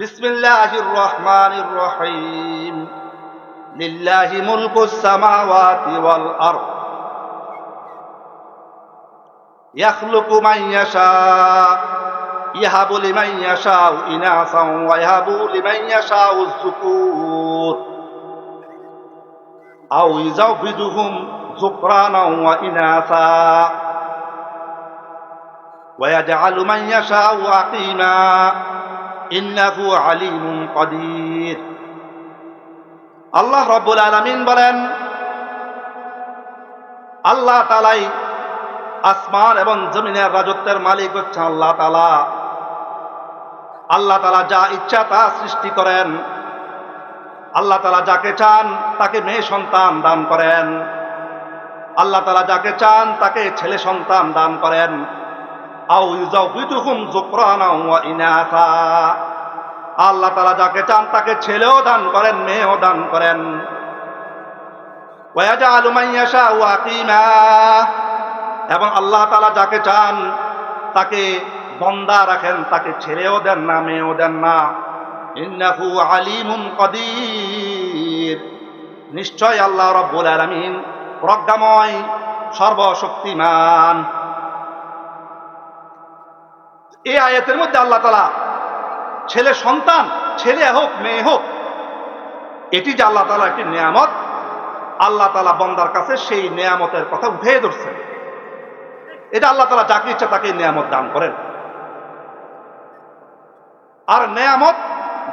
বিসমিল্লাহির রহমানির রহিম। লিল্লাহি মুলকুস সামাওয়াতি ওয়াল আরদ ইয়াখলুকু মান ইয়াশা ইয়াহাবু লিমান ইয়াশাউ ইনাসান ওয়া ইয়াহাবু লিমান ইয়াশাউ যুকুর আও ইউযাওযিজুহুম যুকরানান ওয়া ইনাসা ওয়া ইয়াজআলু মান ইয়াশাউ আকিমা ইন্নাহু আলিমুন কাদির। আল্লাহ রাব্বুল আলামিন বলেন, আল্লাহ তাআলাই আসমান এবং জমিনের রাজত্বের মালিক হচ্ছেন আল্লাহ তাআলা। আল্লাহ তাআলা যা ইচ্ছা তা সৃষ্টি করেন। আল্লাহ তাআলা যাকে চান তাকে মেয়ে সন্তান দান করেন। আল্লাহ তাআলা যাকে চান তাকে ছেলে সন্তান দান করেন। আও ইউযাওযিজুহুম যুকরানান ওয়া ইনাসা, আল্লাহ তাআলা যাকে চান তাকে ছেলেও দান করেন, মেয়েও দান করেন। ওয়া ইয়াজআলু মান ইয়াশাউ আকিমা, এবং আল্লাহ তাআলা যাকে চান তাকে বন্দা রাখেন, তাকে ছেলেও দেন না, মেয়েও দেন না। ইন্নাহু আলিমুন কাদির, নিশ্চয় আল্লাহ রাব্বুল আলামিন প্রজ্ঞাময়, সর্বশক্তিমান। এই আয়াতের মধ্যে আল্লাহ তাআলা ছেলে সন্তান, ছেলে হোক মেয়ে হোক, এটি যে আল্লাহ তাআলা একটি নিয়ামত, আল্লাহ তাআলা বান্দার কাছে সেই নিয়ামতের কথা উঠিয়ে ধরছেন। এটা আল্লাহ তাআলা যাকে ইচ্ছা তাকে নিয়ামত দান করেন। আর নিয়ামত,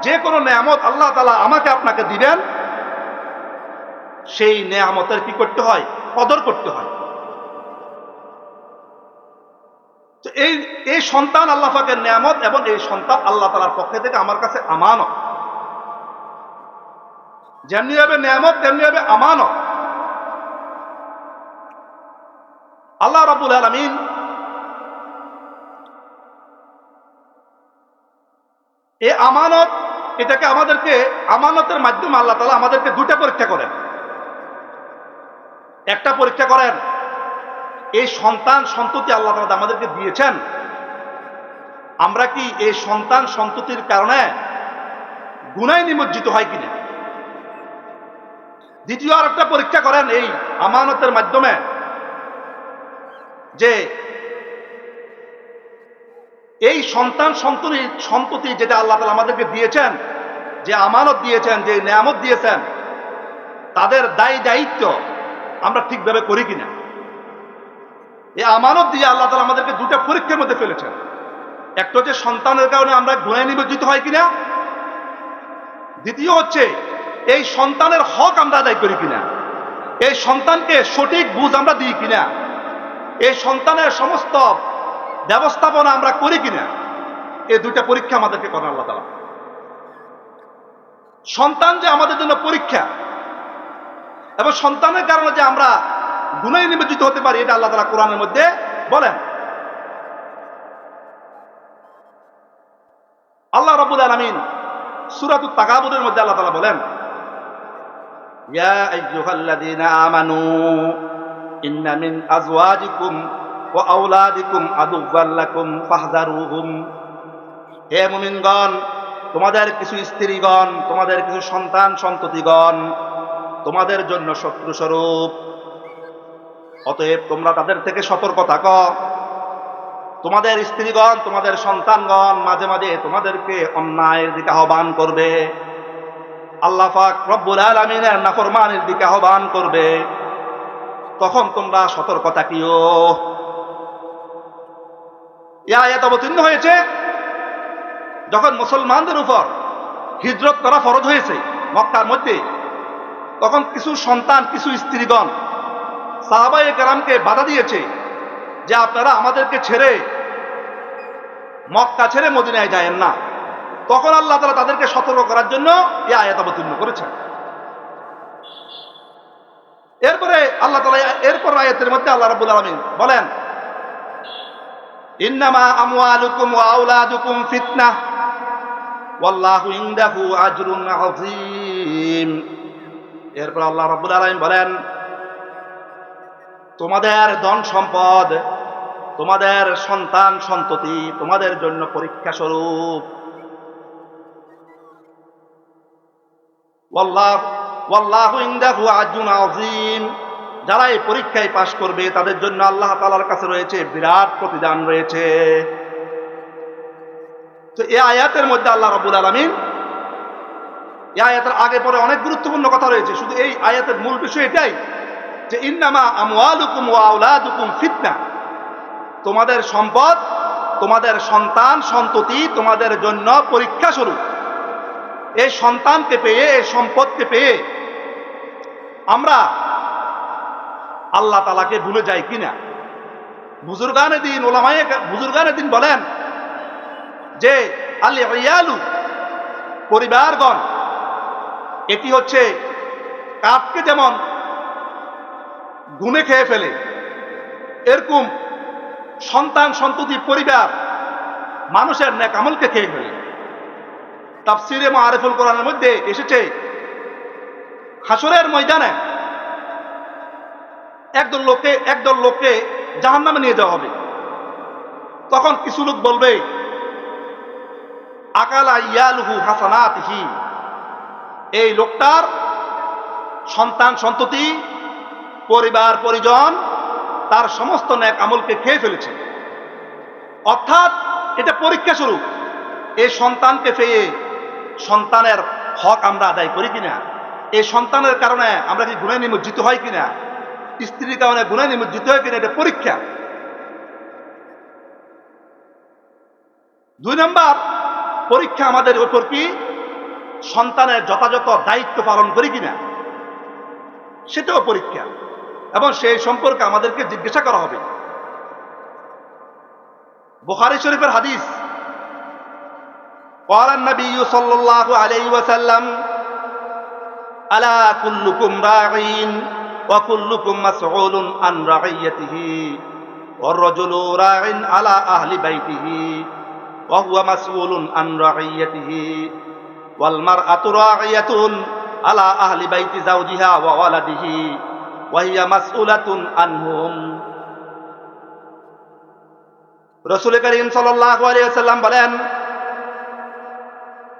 যে কোনো নিয়ামত আল্লাহ তাআলা আমাকে আপনাকে দিবেন, সেই নিয়ামতের কি করতে হয়? কদর করতে হয়। তো এই সন্তান আল্লাহ পাকের নিয়ামত, এবং এই সন্তান আল্লাহ তাআলার পক্ষ থেকে আমার কাছে আমানত। যেমনি হবে নিয়ামত তেমনি হবে আমানত। আল্লাহ রাব্বুল আলামিন এই আমানত, এটাকে আমাদেরকে আমানতের মাধ্যমে আল্লাহ তাআলা আমাদেরকে দুটা পরীক্ষা করেন। একটা পরীক্ষা করেন, এই সন্তান সন্ততি আল্লাহ তাআলা আমাদেরকে দিয়েছেন, আমরা কি এই সন্তান সন্ততির কারণে গুনাহে নিমজ্জিত হয় কিনা। দ্বিতীয় আর একটা পরীক্ষা করেন এই আমানতের মাধ্যমে, যে এই সন্তান সন্ততি যেটা আল্লাহ তাআলা আমাদেরকে দিয়েছেন, যে আমানত দিয়েছেন, যে নিয়ামত দিয়েছেন, তাদের দায় দায়িত্ব আমরা ঠিকভাবে করি কিনা। এই আমানত দিয়ে আল্লাহ তাআলা আমাদেরকে দুটা পরীক্ষার মধ্যে ফেলেছেন। একটা হচ্ছে সন্তানের কারণে আমরা গুনাহে নিমজ্জিত হয় কিনা, দ্বিতীয় হচ্ছে এই সন্তানের হক আমরা আদায় করি কিনা, এই সন্তানকে সঠিক বুঝ আমরা দিই কিনা, এই সন্তানের সমস্ত ব্যবস্থাপনা আমরা করি কিনা। এই দুইটা পরীক্ষা আমাদেরকে করেন আল্লাহ তাআলা। সন্তান যে আমাদের জন্য পরীক্ষা, এবং সন্তানের কারণে যে আমরা গুনাহে নিমজ্জিত হতে পারি, এটা আল্লাহ তাআলা কোরআনের মধ্যে বলেন। আল্লাহ রাব্বুল আলামিন সূরাতুত তাকাবুরের মধ্যে আল্লাহ তাআলা বলেন, ইয়া আইয়ুহাল্লাযীনা আমানু ইন্না মিন আজওয়াজিকুম ওয়া আওলাদিকুম আদুওয়াল লাকুম ফাহযারুহুম। হে মুমিনগণ, তোমাদের কিছু স্ত্রীগণ, তোমাদের কিছু সন্তান সন্ততিগণ তোমাদের জন্য শত্রু স্বরূপ, অতএব তোমরা তাদের থেকে সতর্ক থাকো। তোমাদের স্ত্রীগণ, তোমাদের সন্তানগণ মাঝে মাঝে তোমাদেরকে অন্যায়ের দিকে আহ্বান করবে, আল্লাহ পাক রব্বুল আলামিনের নাফরমানির দিকে আহ্বান করবে, তখন তোমরা সতর্ক থাকিও। এই আয়াত অবতীর্ণ হয়েছে যখন মুসলমানদের উপর হিজরত করা ফরজ হয়েছে মক্কার মধ্যে। তখন কিছু সন্তান, কিছু স্ত্রীগণ সাহাবায়ে কেরামকে বাধা দিয়েছে যে আপনারা আমাদেরকে ছেড়ে, মক্কা ছেড়ে মদিনায় যায়েন না। তখন আল্লাহ তাআলা তাদেরকে সতর্ক করার জন্য এই আয়াত অবতীর্ণ করেছেন। এরপরে আল্লাহ তাআলা এরপর আয়াতের মধ্যে আল্লাহ রাব্বুল আলামিন বলেন, ইন্নামা আমওয়ালুকুম ওয়া আওলাদুকুম ফিতনাহ ওয়াল্লাহু ইনদাহু আজরুন আযীম। এরপর আল্লাহ রাব্বুল আলামিন বলেন, তোমাদের ধন সম্পদ, তোমাদের সন্তান সন্ততি তোমাদের জন্য পরীক্ষা স্বরূপ। ওয়াল্লাহু ইনদাহু আজরুন আযীম। যারা এই পরীক্ষায় পাশ করবে তাদের জন্য আল্লাহ তাআলার কাছে রয়েছে বিরাট প্রতিদান রয়েছে। তো এই আয়াতের মধ্যে আল্লাহ রাব্বুল আলামিন, এই আয়াতের আগে পরে অনেক গুরুত্বপূর্ণ কথা রয়েছে, শুধু এই আয়াতের মূল বিষয় এটাই যে ইন্নামা আমওয়ালুকুম ওয়া আওলাদুকুম ফিতনা, তোমাদের সম্পদ, তোমাদের সন্তান সন্ততি তোমাদের জন্য পরীক্ষা স্বরূপ। এই সন্তানকে পেয়ে, এই সম্পদকে পেয়ে আমরা আল্লাহ তাআলাকে ভুলে যাই কিনা। বুজুর্গানে দিন, ওলামায়ে বুজুর্গানে দিন বলেন যে আল ইয়ালু, পরিবারগণ, এটি হচ্ছে কাঠকে যেমন গুনে খেয়ে ফেলে, এরকম সন্তান সন্ততি পরিবার মানুষের নেক আমলকে খেয়ে ফেলে। তাফসীরে মাআরিফুল কোরআনের মধ্যে এসেছে হাসরের ময়দানে একদল লোককে জাহান্নামে নিয়ে যাওয়া হবে। তখন কিছু লোক বলবে আকালা ইয়ালুহু হাসানাতিহি, এই লোকটার সন্তান সন্ততি পরিবার পরিজন তার সমস্ত নেক আমলকে খেয়ে ফেলেছে। অর্থাৎ এটা পরীক্ষা স্বরূপ। এই সন্তানকে পেয়ে সন্তানের হক আমরা আদায় করি কিনা, এই সন্তানের কারণে আমরা কি গুনাহে নিমজ্জিত হয় কিনা, স্ত্রীর কারণে গুনাহে নিমজ্জিত হয় কিনা, এটা পরীক্ষা। 2 নম্বর পরীক্ষা আমাদের উপর কি, সন্তানের যথাযথ দায়িত্ব পালন করি কিনা, সেটাও পরীক্ষা, এবং সেই সম্পর্কে আমাদেরকে জিজ্ঞাসা করা হবে। বুখারী শরীফের হাদিস, قال النبي صلى الله عليه وسلم ألا كلكم راع وكلكم مسؤول عن رعيته والرجل راع على أهل بيته وهو مسؤول عن رعيته والمرأة راعية على أهل بيت زوجها وولده وهي مسؤولة عنهم। রাসূল করিম সাল্লাল্লাহু আলাইহি ওয়াসাল্লাম বলেন,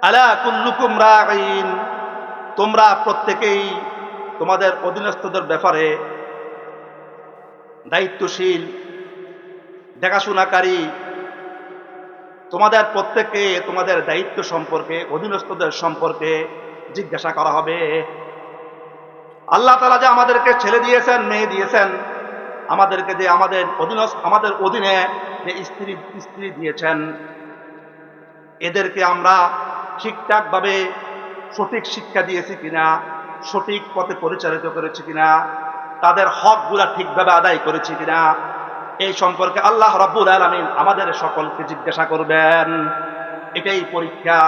আলা কুল্লুকুম রাঈন, তোমরা প্রত্যেকেই তোমাদের অধীনস্থদের ব্যাপারে দায়িত্বশীল, দেখাশোনাকারী। তোমাদের প্রত্যেককে তোমাদের দায়িত্ব সম্পর্কে, অধীনস্থদের সম্পর্কে জিজ্ঞাসা করা হবে। আল্লাহ তাআলা যে আমাদেরকে ছেলে দিয়েছেন, মেয়ে দিয়েছেন, আমাদেরকে যে আমাদের অধীনে যে স্ত্রী দিয়েছেন, এদেরকে আমরা ঠিকঠাক ভাবে সঠিক শিক্ষা দিয়েছি কিনা, সঠিক পথে পরিচালিত করেছি কিনা, তাদের হকগুলা ঠিকভাবে আদায় করেছি কিনা, এই সম্পর্কে আল্লাহ রাব্বুল আলামিন আমাদের সকলকে জিজ্ঞাসা করবেন। এটাই পরীক্ষা।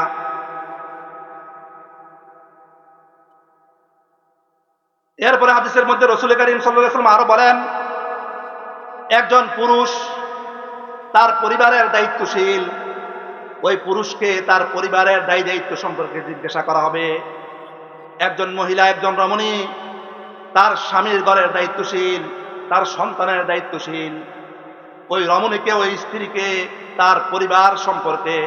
এরপরে হাদিসের মধ্যে রাসূল করিম সাল্লাল্লাহু আলাইহি ওয়াসাল্লাম আরো বলেন, একজন পুরুষ তার পরিবারের দায়িত্বশীল, ওই পুরুষকে তার পরিবারের দায়িত্ব সম্পর্কে জিজ্ঞাসা করা হবে। একজন মহিলা, একজন রমণী তার স্বামীর ঘরের দায়িত্বশীল, তার সন্তানের দায়িত্বশীল, ওই রমণীকে, ওই স্ত্রীকে তার পরিবার সম্পর্কে,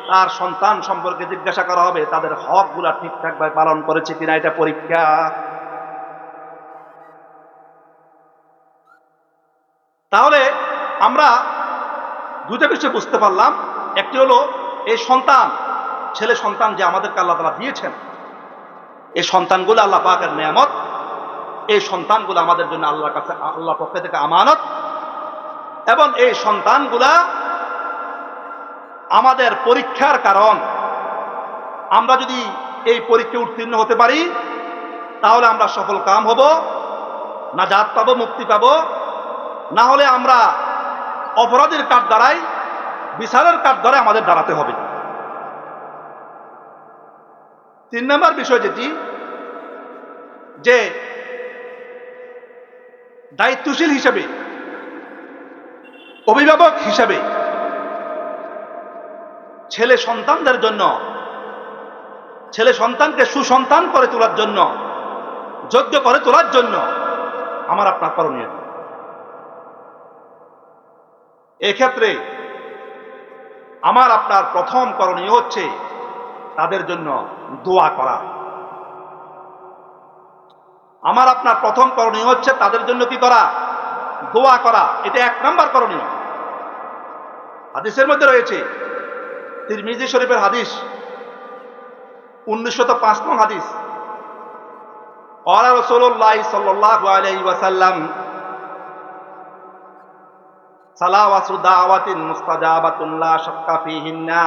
তার সন্তান সম্পর্কে জিজ্ঞাসা করা হবে, তাদের হকগুলা ঠিকঠাকভাবে পালন করেছে কিনা, এটা পরীক্ষা। তাহলে আমরা দুটো বিষয় বুঝতে পারলাম। একটি হলো এই সন্তান, ছেলে সন্তান যে আমাদেরকে আল্লাহ তাআলা দিয়েছেন, এই সন্তানগুলো আল্লাহ পাকের নিয়ামত, এই সন্তানগুলো আমাদের জন্য আল্লাহর কাছে, আল্লাহর পক্ষ থেকে আমানত, এবং এই সন্তানগুলা আমাদের পরীক্ষার কারণ। আমরা যদি এই পরীক্ষায় উত্তীর্ণ হতে পারি তাহলে আমরা সফল কাম হব, নাজাত পাবো, মুক্তি পাবো। না হলে আমরা অপরাধের কাঠ দ্বারাই, বিচারের কাঠ দ্বারা আমাদের দাঁড়াতে হবে। 3 নম্বর বিষয় যেটি, যে দায়িত্বশীল হিসেবে, অভিভাবক হিসেবে ছেলে সন্তানদের জন্য, ছেলে সন্তানকে সুসন্তান করে তোলার জন্য, যোগ্য করে তোলার জন্য আমার আপনার করণীয়। এক্ষেত্রে আমার আপনার প্রথম করণীয় হচ্ছে তাদের জন্য দোয়া করা। আমার আপনার প্রথম করণীয় হচ্ছে তাদের জন্য কি করা? দোয়া করা। এটা 1 নাম্বার করণীয়। হাদিসের মধ্যে রয়েছে, তিরমিজি শরীফের হাদিস, 1905 নং হাদিস, ক্বালা রাসূলুল্লাহ সাল্লাল্লাহু আলাইহি ওয়াসাল্লাম সালাওয়াতু দাওয়াতিন মুস্তাজাবাতুন লা শাক্কা ফীহিন্না।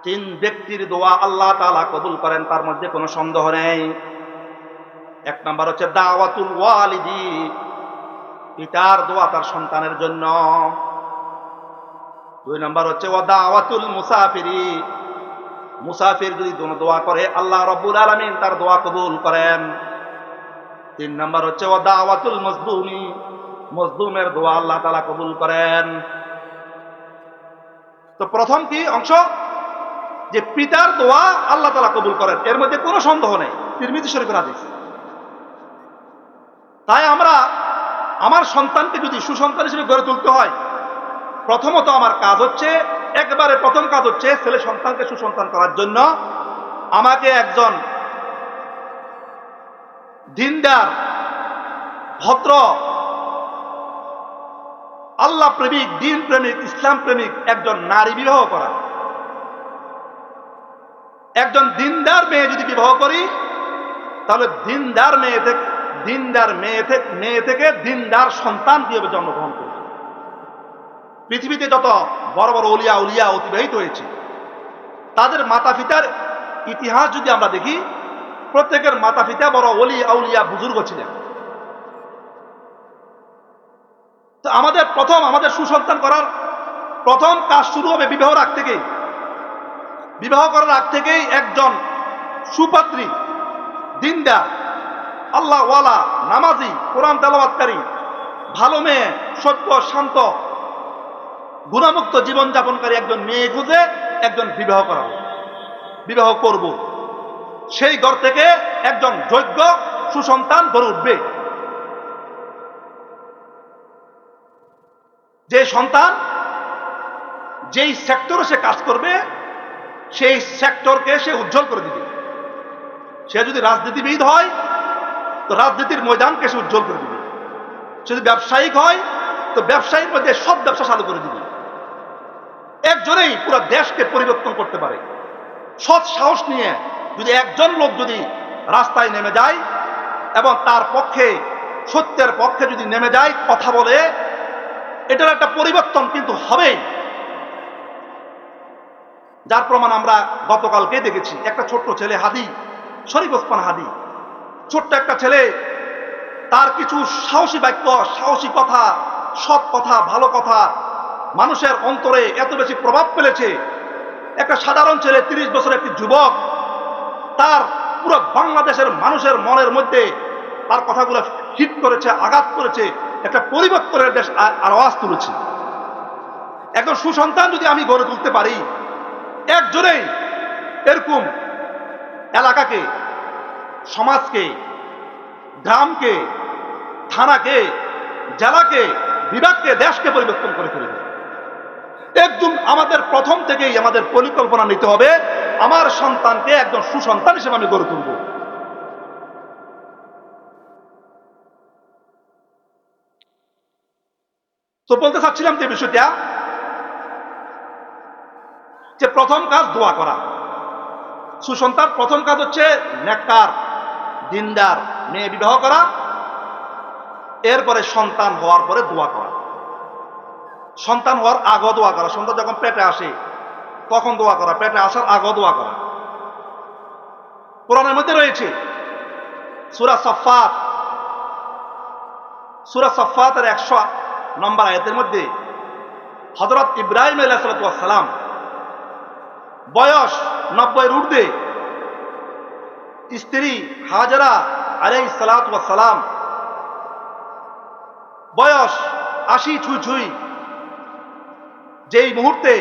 3 ব্যক্তির দোয়া আল্লাহ তাআলা কবুল করেন, তার মধ্যে কোনো সন্দেহ নেই। 1 নাম্বার হচ্ছে দাওয়াতুল ওয়ালিদি, পিতার দোয়া তার সন্তানের জন্য। 2 নাম্বার হচ্ছে ওয়া দাওয়াতুল মুসাফিরি, মুসাফির যদি দোয়া করে আল্লাহ রাব্বুল আলামিন তার দোয়া কবুল করেন। 3 নাম্বার হচ্ছে ওয়া দাওয়াতুল মাজলুমি, মজলুমের দোয়া আল্লাহ তাআলা কবুল করেন। তো প্রথম কি অংশ? যে পিতার দোয়া আল্লাহ তাআলা কবুল করেন, এর মধ্যে কোনো সন্দেহ নেই, তিরমিজি শরীফের হাদিস। তাই আমার সন্তানকে যদি সুসন্তান হিসেবে গড়ে তুলতে হয়, প্রথমত আমার কাজ হচ্ছে, একবারে প্রথম কাজ হচ্ছে ছেলে সন্তানকে সুসন্তান করার জন্য আমাকে একজন দিনদার, ভদ্র, আল্লাহ প্রেমিক, দিন প্রেমিক, ইসলাম প্রেমিক একজন নারী বিবাহ করা। একজন দিনদার মেয়ে যদি বিবাহ করি, তাহলে দিনদার মেয়ে থেকে দিনদার সন্তান কিভাবে জন্মগ্রহণ করবে। পৃথিবীতে যত বড় বড় উলিয়া অতিবাহিত হয়েছে, তাদের মাতা পিতার ইতিহাস যদি আমরা দেখি, প্রত্যেকের মাতা পিতা বড় আউলিয়া বুজুর্গ ছিলেন। তো আমাদের সুসন্তান করার প্রথম কাজ শুরু হবে বিবাহের আগ থেকেই। বিবাহ করার আগ থেকেই একজন সুপাত্রী, দিনদার, আল্লাহওয়ালা, নামাজি, কোরআন তেলাওয়াতকারী, ভালো মেয়ে, সত্য, শান্ত, গুণামুক্ত জীবনযাপনকারী একজন মেয়ে খুঁজে একজন বিবাহ করব। সেই ঘর থেকে একজন যোগ্য সুসন্তান গড়ে উঠবে। যে সন্তান যেই সেক্টরে সে কাজ করবে, সেই সেক্টরকে সে উজ্জ্বল করে দিবে। সে যদি রাজনীতিবিদ হয়, তো রাজনীতির ময়দানকে সে উজ্জ্বল করে দিবে। সে যদি ব্যবসায়িক হয়, তো ব্যবসায়ীর মধ্যে সব ব্যবসা চালু করে দিবে। একজনেই পুরো দেশকে পরিবর্তন করতে পারে। সৎ সাহস নিয়ে যদি একজন লোক যদি রাস্তায় নেমে যায় এবং তার পক্ষে, সত্যের পক্ষে যদি নেমে যায়, কথা বলে, এটার একটা পরিবর্তন কিন্তু হবেই। যার প্রমাণ আমরা গতকালকে দেখেছি। একটা ছোট্ট ছেলে, হাদি, শরীফ ওসমান হাদি, ছোট্ট একটা ছেলে, তার কিছু সাহসী বাক্য, সাহসী কথা, সৎ কথা, ভালো কথা মানুষের অন্তরে এত বেশি প্রভাব ফেলেছে। একটা সাধারণ ছেলে, 30 বছরের একটি যুবক, তার পুরো বাংলাদেশের মানুষের মনের মধ্যে তার কথাগুলো হিট করেছে, আঘাত করেছে, একটা পরিবর্তনের দেশ আওয়াজ তুলেছে। একজন সুসন্তান যদি আমি গড়ে তুলতে পারি, একজনেই এরকম এলাকাকে, সমাজকে, গ্রামকে, থানাকে, জেলাকে, বিভাগকে, দেশকে পরিবর্তন করে ফেলবে। একদম আমাদের প্রথম থেকেই আমাদের পরিকল্পনা নিতে হবে, আমার সন্তানকে একজন সুসন্তান হিসেবে আমি গড়ে তুলব। তো বলতে চাচ্ছিলাম যে বিষয়টা, যে প্রথম কাজ দোয়া করা। সুসন্তান প্রথম কাজ হচ্ছে নেককার, দিনদার মেয়ে বিবাহ করা, এরপরে সন্তান হওয়ার পরে দোয়া করা। সন্তান হওয়ার আগেও দোয়া করা। সন্তান যখন পেটে আসে তখন দোয়া করা, পেটে আসার আগেও দোয়া করা। কোরআনের মধ্যে রয়েছে সূরা সাফফাতের 100 নম্বর আয়াতের মধ্যে হযরত ইব্রাহিম আলাইহিস সালাম বয়স 90-এর ঊর্ধ্বে, স্ত্রী হাজেরা আলাইহিস সালাম বয়স 80 ছুঁই, যেই মুহূর্তে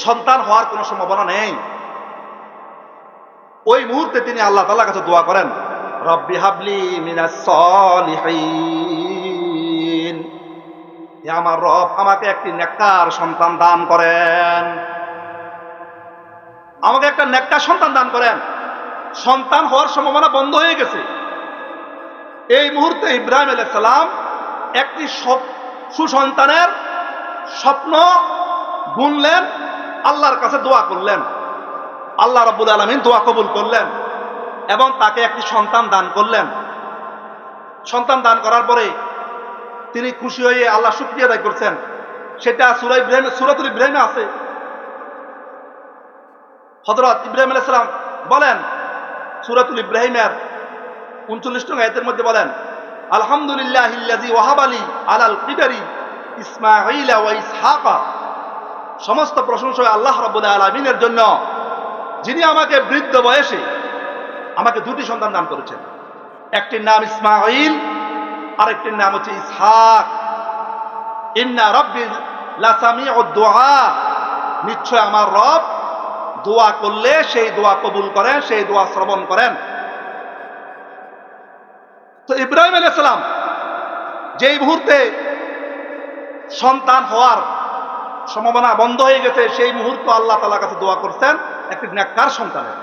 সন্তান হওয়ার কোনো সম্ভাবনা নেই, ওই মুহূর্তে তিনি আল্লাহ তাআলার কাছে দোয়া করেন, রব্বি হাবলি মিনাস সলিহিন, হে আমার রব, আমাকে একটি নেককার সন্তান দান করেন, আমাকে একটা নেককার সন্তান দান করেন। সন্তান হওয়ার সম্ভাবনা বন্ধ হয়ে গেছে, এই মুহূর্তে ইব্রাহিম আলাইহিস সালাম একটি সুসন্তানের স্বপ্ন বুনলেন, আল্লাহর কাছে দোয়া করলেন, আল্লাহ রাব্বুল আলামিন দোয়া কবুল করলেন এবং তাকে একটি সন্তান দান করলেন। সন্তান দান করার পরে তিনি খুশি হয়ে আল্লাহ শুকরিয়া আদায় করছেন। সেটা সূরাতুল ইব্রাহিমে আছে। হযরত ইব্রাহিম আলাইহিস সালাম বলেন, সূরাতুল ইব্রাহিমের 39 নং আয়াতের মধ্যে বলেন, আলহামদুলিল্লাহিল্লাযী ওয়াহাবা লি আলাল কিবারি ইসমাঈলা ওয়া ইসহাকা। সমস্ত প্রশংসা আল্লাহ রাব্বুল আলামিনের জন্য, যিনি আমাকে বৃদ্ধ বয়সে আমাকে দুটি সন্তান দান করেছেন। একটির নাম ইসমাঈল, আরেকটির নাম হচ্ছে ইসহাক। ইন্না রাব্বি লাসামিউদ দুআ। নিশ্চয় আমার রব দোয়া করলে সেই দোয়া কবুল করেন, সেই দোয়া শ্রবণ করেন। তো ইব্রাহিম আলাইহিস সালাম যেই মুহূর্তে সন্তান হওয়ার সম্ভাবনা বন্ধ হয়ে গেছে, সেই মুহূর্তে আল্লাহ তাআলার কাছে দোয়া করছেন একটি নেককার সন্তানের।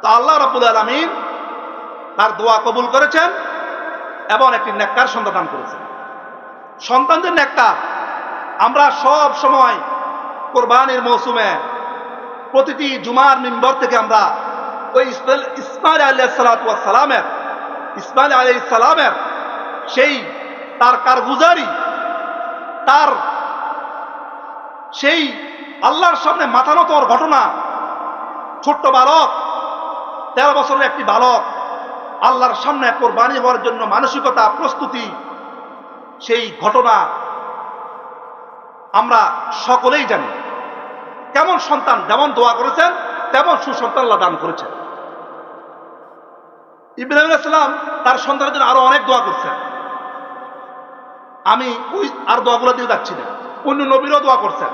তো আল্লাহ রাব্বুল আলামিন তার দোয়া কবুল করেছেন এবং একটি নেককার সন্তান দান করেছেন। সন্তান যে নেককার, আমরা সব সময় কোরবানির মৌসুমে প্রতিটি জুমার মিম্বর থেকে আমরা ওই ইসমাঈল আলাইহিস সালামের সেই তার কারগুজারি, তার সেই আল্লাহর সামনে মাথা নত হওয়ার ঘটনা। ছোট্ট বালক, 13 বছরের একটি বালক আল্লাহর সামনে কোরবানি হওয়ার জন্য মানসিকতা, প্রস্তুতি, সেই ঘটনা আমরা সকলেই জানি। কেমন সন্তান, যেমন দোয়া করেছেন তেমন সুসন্তান আল্লাহ দান করেছেন। ইব্রাহিম আলাইহিস সালাম তার সন্তানের জন্য আরো অনেক দোয়া করছেন। আমি ওই আর দোয়াগুলো দিয়ে যাচ্ছি না, অন্য নবীরও দোয়া করছেন।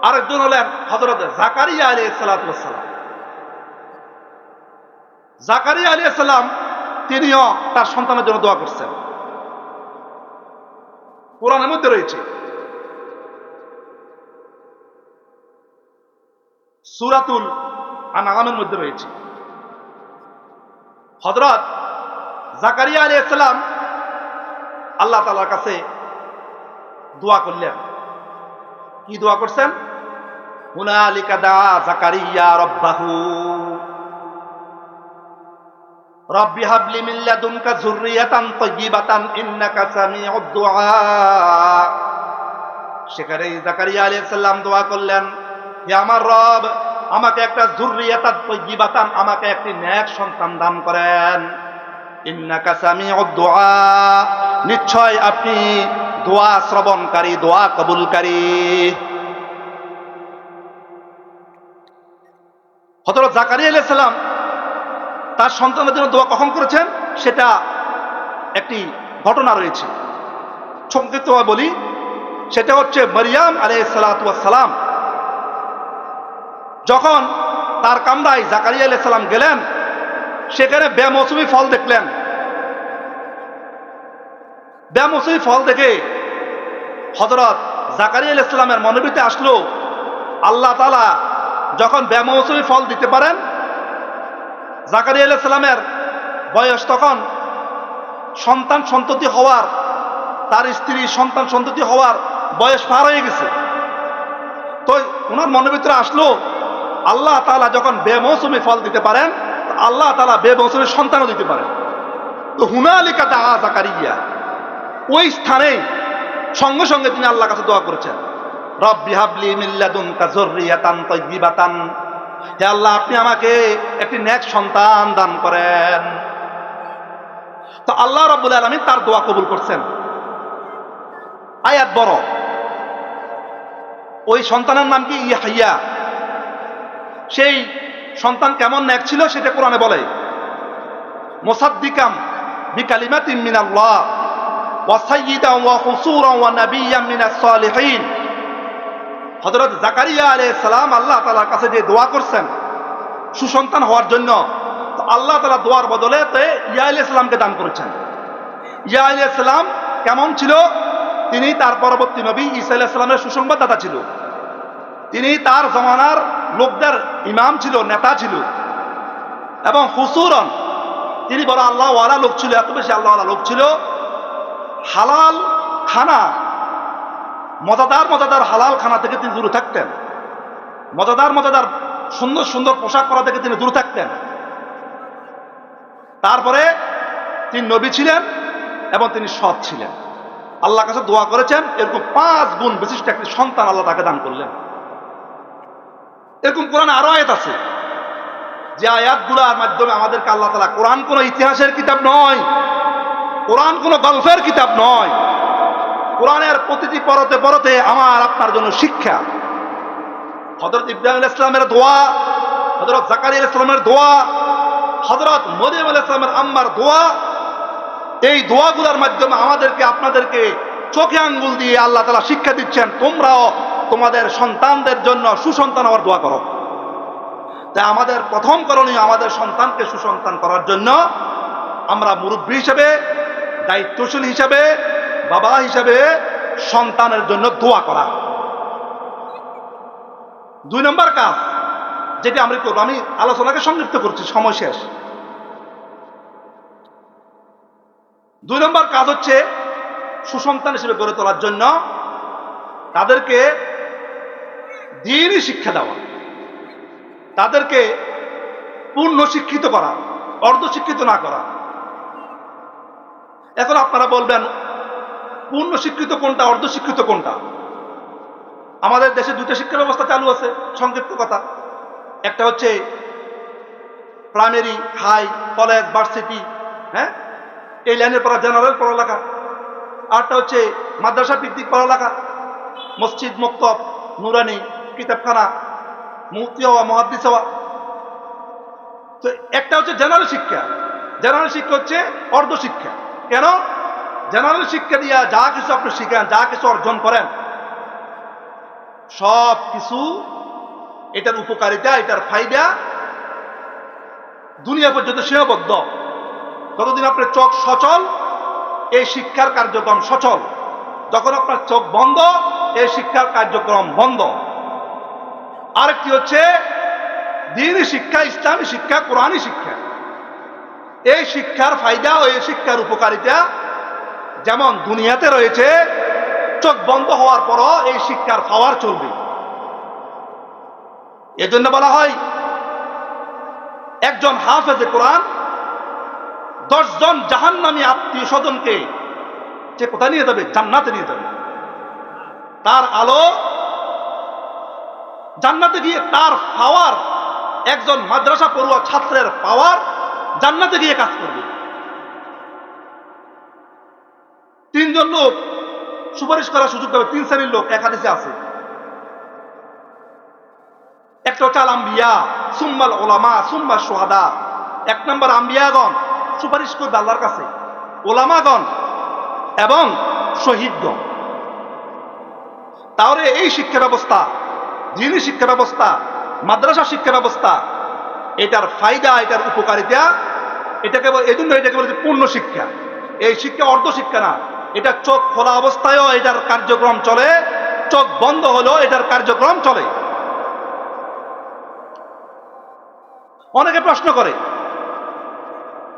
আরেকজন হলেন হযরত জাকারিয়া আলাইহিস সালাম। জাকারিয়া আলাইহিস সালাম তিনিও তার সন্তানের জন্য দোয়া করছেন। কোরআনের মধ্যে রয়েছে, সূরাতুল আনআমের মধ্যে রয়েছে। হযরত জাকারিয়া আলাইহিস সালাম আল্লাহ তাআলার কাছে দোয়া করলেন। কি দোয়া করছেন? হুনালিকা দা জাকারিয়া রাব্বাহু রাব্বি হাবলি মিন লাদুনকা যুররিয়াতান তাইয়্যিবাতান ইন্নাকা সামিউদ দুআ। সেখানে জাকারিয়া আলাইহিস সালাম দোয়া করলেন, হে আমার রব, আমাকে একটা যুররিয়াতান তাইয়্যিবাতান, আমাকে একটি নেক সন্তান দান করেন। ইন্নাকা সামিউদ দুআ, নিশ্চয় আপনি দোয়া শ্রবণকারী, দোয়া কবুলকারী। হযরত জাকারিয়া আলাইহিস সালাম তার সন্তানের জন্য দোয়া কখন করেছেন সেটা একটি ঘটনা রয়েছে, সংক্ষিপ্তভাবে বলি। সেটা হচ্ছে মারিয়াম আলাইহিস সালাম যখন তার কামরায় জাকারিয়া আলাইহিস সালাম গেলেন, সেখানে বেমৌসুমি ফল দেখলেন। বেমৌসুমি ফল দেখে হযরত জাকারিয়া আলাইহিস সালামের মনের ভিতরে আসলো, আল্লাহ তাআলা যখন বেমৌসুমি ফল দিতে পারেন, জাকারিয়া আলাইহিস সালামের বয়স তখন সন্তান সন্ততি হওয়ার, তার স্ত্রী সন্তান সন্ততি হওয়ার বয়স পার হয়ে গেছে। তো ওনার মনের ভিতরে আসলো, আল্লাহ তাআলা যখন বেমৌসুমি ফল দিতে পারেন, আল্লাহ তাআলা বেমৌসুমি সন্তানও দিতে পারেন। তো হুনালিকা দা জাকারিয়া, ওই স্থানে সঙ্গে সঙ্গে তিনি আল্লাহর কাছে দোয়া করেছেন, রব্বি হাবলি মিন লাদুনকা যুররিয়াতান তাইয়্যিবাতান। হে আল্লাহ, আপনি আমাকে একটি নেক সন্তান দান করেন। তো আল্লাহ রাব্বুল আলামিন তার দোয়া কবুল করছেন। আয়াত বড়। ওই সন্তানের নাম কি? ইয়াহইয়া। সেই সন্তান কেমন নেক ছিল সেটা কোরআনে বলে, মুসাদ্দিকাম বিকালিমাতিন মিনাল্লাহ ওয়া সাইয়্যিদান ওয়া হুসুরান ওয়া নাবিয়্যান মিনাস সালিহিন। হযরত জাকারিয়া আলাইহিস সালাম আল্লাহ তাআলার কাছে যে দোয়া করছেন সুসন্তান হওয়ার জন্য, তো আল্লাহ তাআলা দোয়ার বদলে ইয়া আলাইহিস সালামকে দান করেছেন। ইয়া আলাইহিস সালাম কেমন ছিল? তিনি তার পরবর্তী নবী ঈসা আলাইহিস সালামের সুসংবাদদাতা ছিল। তিনি তার জমানার লোকদের ইমাম ছিল, নেতা ছিল। এবং হুসুরন, তিনি বড় আল্লাহওয়ালা লোক ছিল, এত বেশি আল্লাহওয়ালা লোক ছিল, হালাল খানা, মজাদার মজাদার হালাল খানা থেকে তিনি দূরে থাকতেন, মজাদার মজাদার সুন্দর সুন্দর পোশাক পরা থেকে তিনি দূরে থাকতেন। তারপরে তিনি নবী ছিলেন এবং তিনি সৎ ছিলেন। আল্লাহর কাছে দোয়া করেছেন, এরকম 5 গুণ বিশিষ্ট একটি সন্তান আল্লাহ তাকে দান করলেন। এরকম কোরআন আরো আয়াত আছে, যে আয়াতগুলোর মাধ্যমে আমাদেরকে আল্লাহ তাআলা, কোরআন কোনো ইতিহাসের কিতাব নয়, কোরআন কোনো গল্পের কিতাব নয়, কোরআনের প্রতিটি পরতে পরতে আমার আপনার জন্য শিক্ষা। হযরত ইব্রাহিম আলাইহিস সালামের দোয়া, হযরত জাকারিয়া আলাইহিস সালামের দোয়া, হযরত মরিয়ম আলাইহিস সালামের আম্মার দোয়া, এই দোয়াগুলোর মাধ্যমে আমাদেরকে আপনাদেরকে চোখে আঙ্গুল দিয়ে আল্লাহ তাআলা শিক্ষা দিচ্ছেন, তোমরাও তোমাদের সন্তানদের জন্য সুসন্তান হওয়ার দোয়া করো। তাই আমাদের প্রথম করণীয়, আমাদের সন্তানকে সুসন্তান করার জন্য আমরা মুরব্বী হিসেবে, দায়িত্বশীল হিসেবে, বাবা হিসেবে সন্তানের জন্য দোয়া করা। 2 নম্বর কাজ যেটি আমরা করব, আমি আলোচনাকে সংক্ষিপ্ত করছি, সময় শেষ। 2 নম্বর কাজ হচ্ছে সুসন্তান হিসেবে গড়ে তোলার জন্য তাদেরকে দ্বীনি শিক্ষা দেওয়া, তাদেরকে পূর্ণ শিক্ষিত করা, অর্ধ শিক্ষিত না করা। এখন আপনারা বলবেন পূর্ণ শিক্ষিত কোনটা, অর্ধ শিক্ষিত কোনটা? আমাদের দেশে 2টা শিক্ষা ব্যবস্থা চালু আছে, সংক্ষিপ্ত কথা। একটা হচ্ছে প্রাইমারি, হাই, কলেজ, ভার্সিটি, হ্যাঁ, এই লাইনের পড়া, জেনারেল পড়ালেখা। আরটা হচ্ছে মাদ্রাসা ভিত্তিক পড়ালেখা, মসজিদ, মক্তব, নুরানি, কিতাবখানা, মুফতি হওয়া, মুহাদ্দিস হওয়া। তো একটা হচ্ছে জেনারেল শিক্ষা। জেনারেল শিক্ষা হচ্ছে অর্ধ শিক্ষা। কেন? জেনারেল শিক্ষা দিয়া যা কিছু আপনি শিখেন, যা কিছু অর্জন করেন, সব কিছু, এটার উপকারিতা, এটার ফায়দা দুনিয়া পর্যন্ত সীমাবদ্ধ। যতদিন আপনার চোখ সচল, এই শিক্ষার কার্যক্রম সচল। যখন আপনার চোখ বন্ধ, এই শিক্ষার কার্যক্রম বন্ধ। আরেকটি হচ্ছে দ্বীনি শিক্ষা, ইসলামী শিক্ষা, কোরআনী শিক্ষা। এই শিক্ষার ফায়দা ও এই শিক্ষার উপকারিতা যেমন দুনিয়াতে রয়েছে, চোখ বন্ধ হওয়ার পরও এই শিক্ষার পাওয়ার চলবে। এজন্য বলা হয় একজন হাফেজে কোরআন 10 জন জাহান্নামী আত্মীয় স্বজনকে যে কোথায় নিয়ে যাবে? জান্নাতে নিয়ে যাবে। তার আলো জান্নাতে গিয়ে তার পাওয়ার, একজন মাদ্রাসা পড়ুয়া ছাত্রের পাওয়ার জান্নাতে গিয়ে কাজ করবে। 3 জন লোক সুপারিশ করার সুযোগ পাবে, 3 শ্রেণীর লোক এক হাদিসে আছে। একটা হচ্ছে আল আম্বিয়া, সুম্মাল উলামা, সুম্মা শুহাদা। 1 নম্বর আম্বিয়াগণ সুপারিশ করবে আল্লাহর কাছে, ওলামাগণ এবং শহীদগণ। তাহলে এই শিক্ষা ব্যবস্থা, দ্বীনি শিক্ষা ব্যবস্থা, মাদ্রাসা শিক্ষা ব্যবস্থা, এটার ফায়দা, এটার উপকারিতা, এটাকে এজন্য এটাকে বলে পূর্ণ শিক্ষা। এই শিক্ষা অর্ধ শিক্ষা না। এটা চোখ খোলা অবস্থায়ও এটার কার্যক্রম চলে, চোখ বন্ধ হলো এটার কার্যক্রম চলে। অনেকে প্রশ্ন করে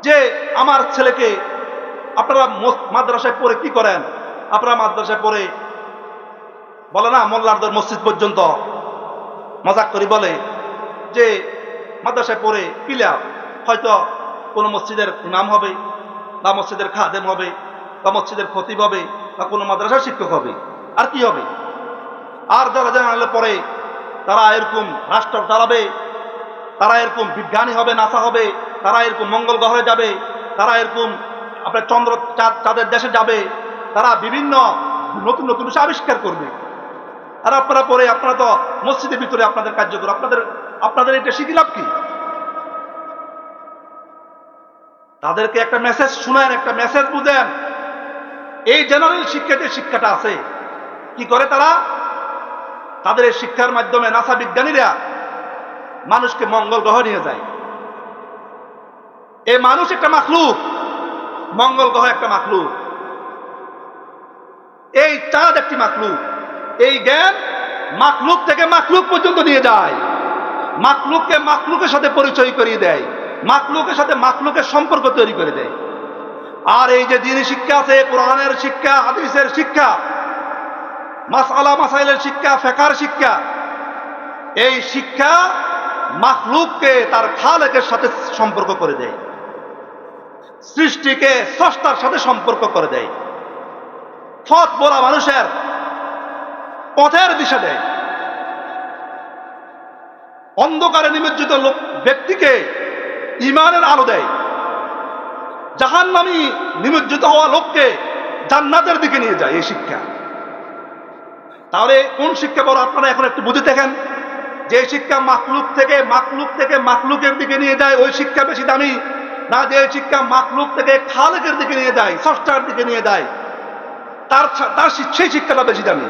যে আমার ছেলেকে আপনারা মাদ্রাসায় পড়ে কি করেন? আপনারা মাদ্রাসায় পড়ে বলে না, মোল্লারদের মসজিদ পর্যন্ত মজাক করি বলে যে মাদ্রাসায় পড়ে কি লাভ? হয়তো কোনো মসজিদের ইমাম হবে, বা মসজিদের খাদেম হবে, বা মসজিদের খতিব হবে, বা কোনো মাদ্রাসার শিক্ষক হবে, আর কি হবে? আর যারা জানালে পরে তারা এরকম রাষ্ট্র চালাবে, তারা এরকম বিজ্ঞানী হবে, নাসা হবে, তারা এরকম মঙ্গল গ্রহে যাবে, তারা এরকম আপনার চন্দ্র চাঁদের দেশে যাবে, তারা বিভিন্ন নতুন নতুন বিষয় আবিষ্কার করবে। আর আপনারা পরে আপনারা তো মসজিদের ভিতরে আপনাদের কার্যক্রম, আপনাদের এটা শিখি লাভ কি? তাদেরকে একটা মেসেজ শুনেন, একটা মেসেজ বুঝেন। এই জেনারেল শিক্ষা, যে শিক্ষাটা আছে, কি করে তারা? তাদের এই শিক্ষার মাধ্যমে নাসা বিজ্ঞানীরা মানুষকে মঙ্গল গ্রহ নিয়ে যায়। এই মানুষ একটা মাখলুক, মঙ্গল গ্রহ একটা মাখলুক, এই চাঁদ একটি মাখলুক। এই জ্ঞান মাখলুক থেকে মাখলুক পর্যন্ত নিয়ে যায়, মাখলুককে মাখলুকের সাথে পরিচয় করিয়ে দেয়। মাখলুকের সাথে মাখলুকের সম্পর্ক তৈরি করে দেয়। আর এই যে দ্বীনি শিক্ষা আছে, কোরআনের শিক্ষা, হাদিসের শিক্ষা, মাসআলা মাসাইলের শিক্ষা, ফিকহের শিক্ষা, এই শিক্ষা মাখলুককে তার খালেকের সাথে সম্পর্ক করে দেয়, সৃষ্টিকে স্রষ্টার সাথে সম্পর্ক করে দেয়, পথ বলা মানুষের পথের দিশা দেয়, অন্ধকারে নিমজ্জিত লোক ব্যক্তিকে ঈমানের আলো দেয়, জাহান্নামী নিমজ্জিত হওয়া লোককে জান্নাতের দিকে নিয়ে যায় এই শিক্ষা। তাহলে কোন শিক্ষা বড় আপনারা এখন একটু বুঝে দেখেন। যে শিক্ষা মাখলুক থেকে মাখলুকের দিকে নিয়ে যায় ওই শিক্ষা বেশি দামি না যে শিক্ষা মাখলুক থেকে খালেকের দিকে নিয়ে যায়, স্রষ্টার দিকে নিয়ে যায়, তার সেই শিক্ষাটা বেশি দামি।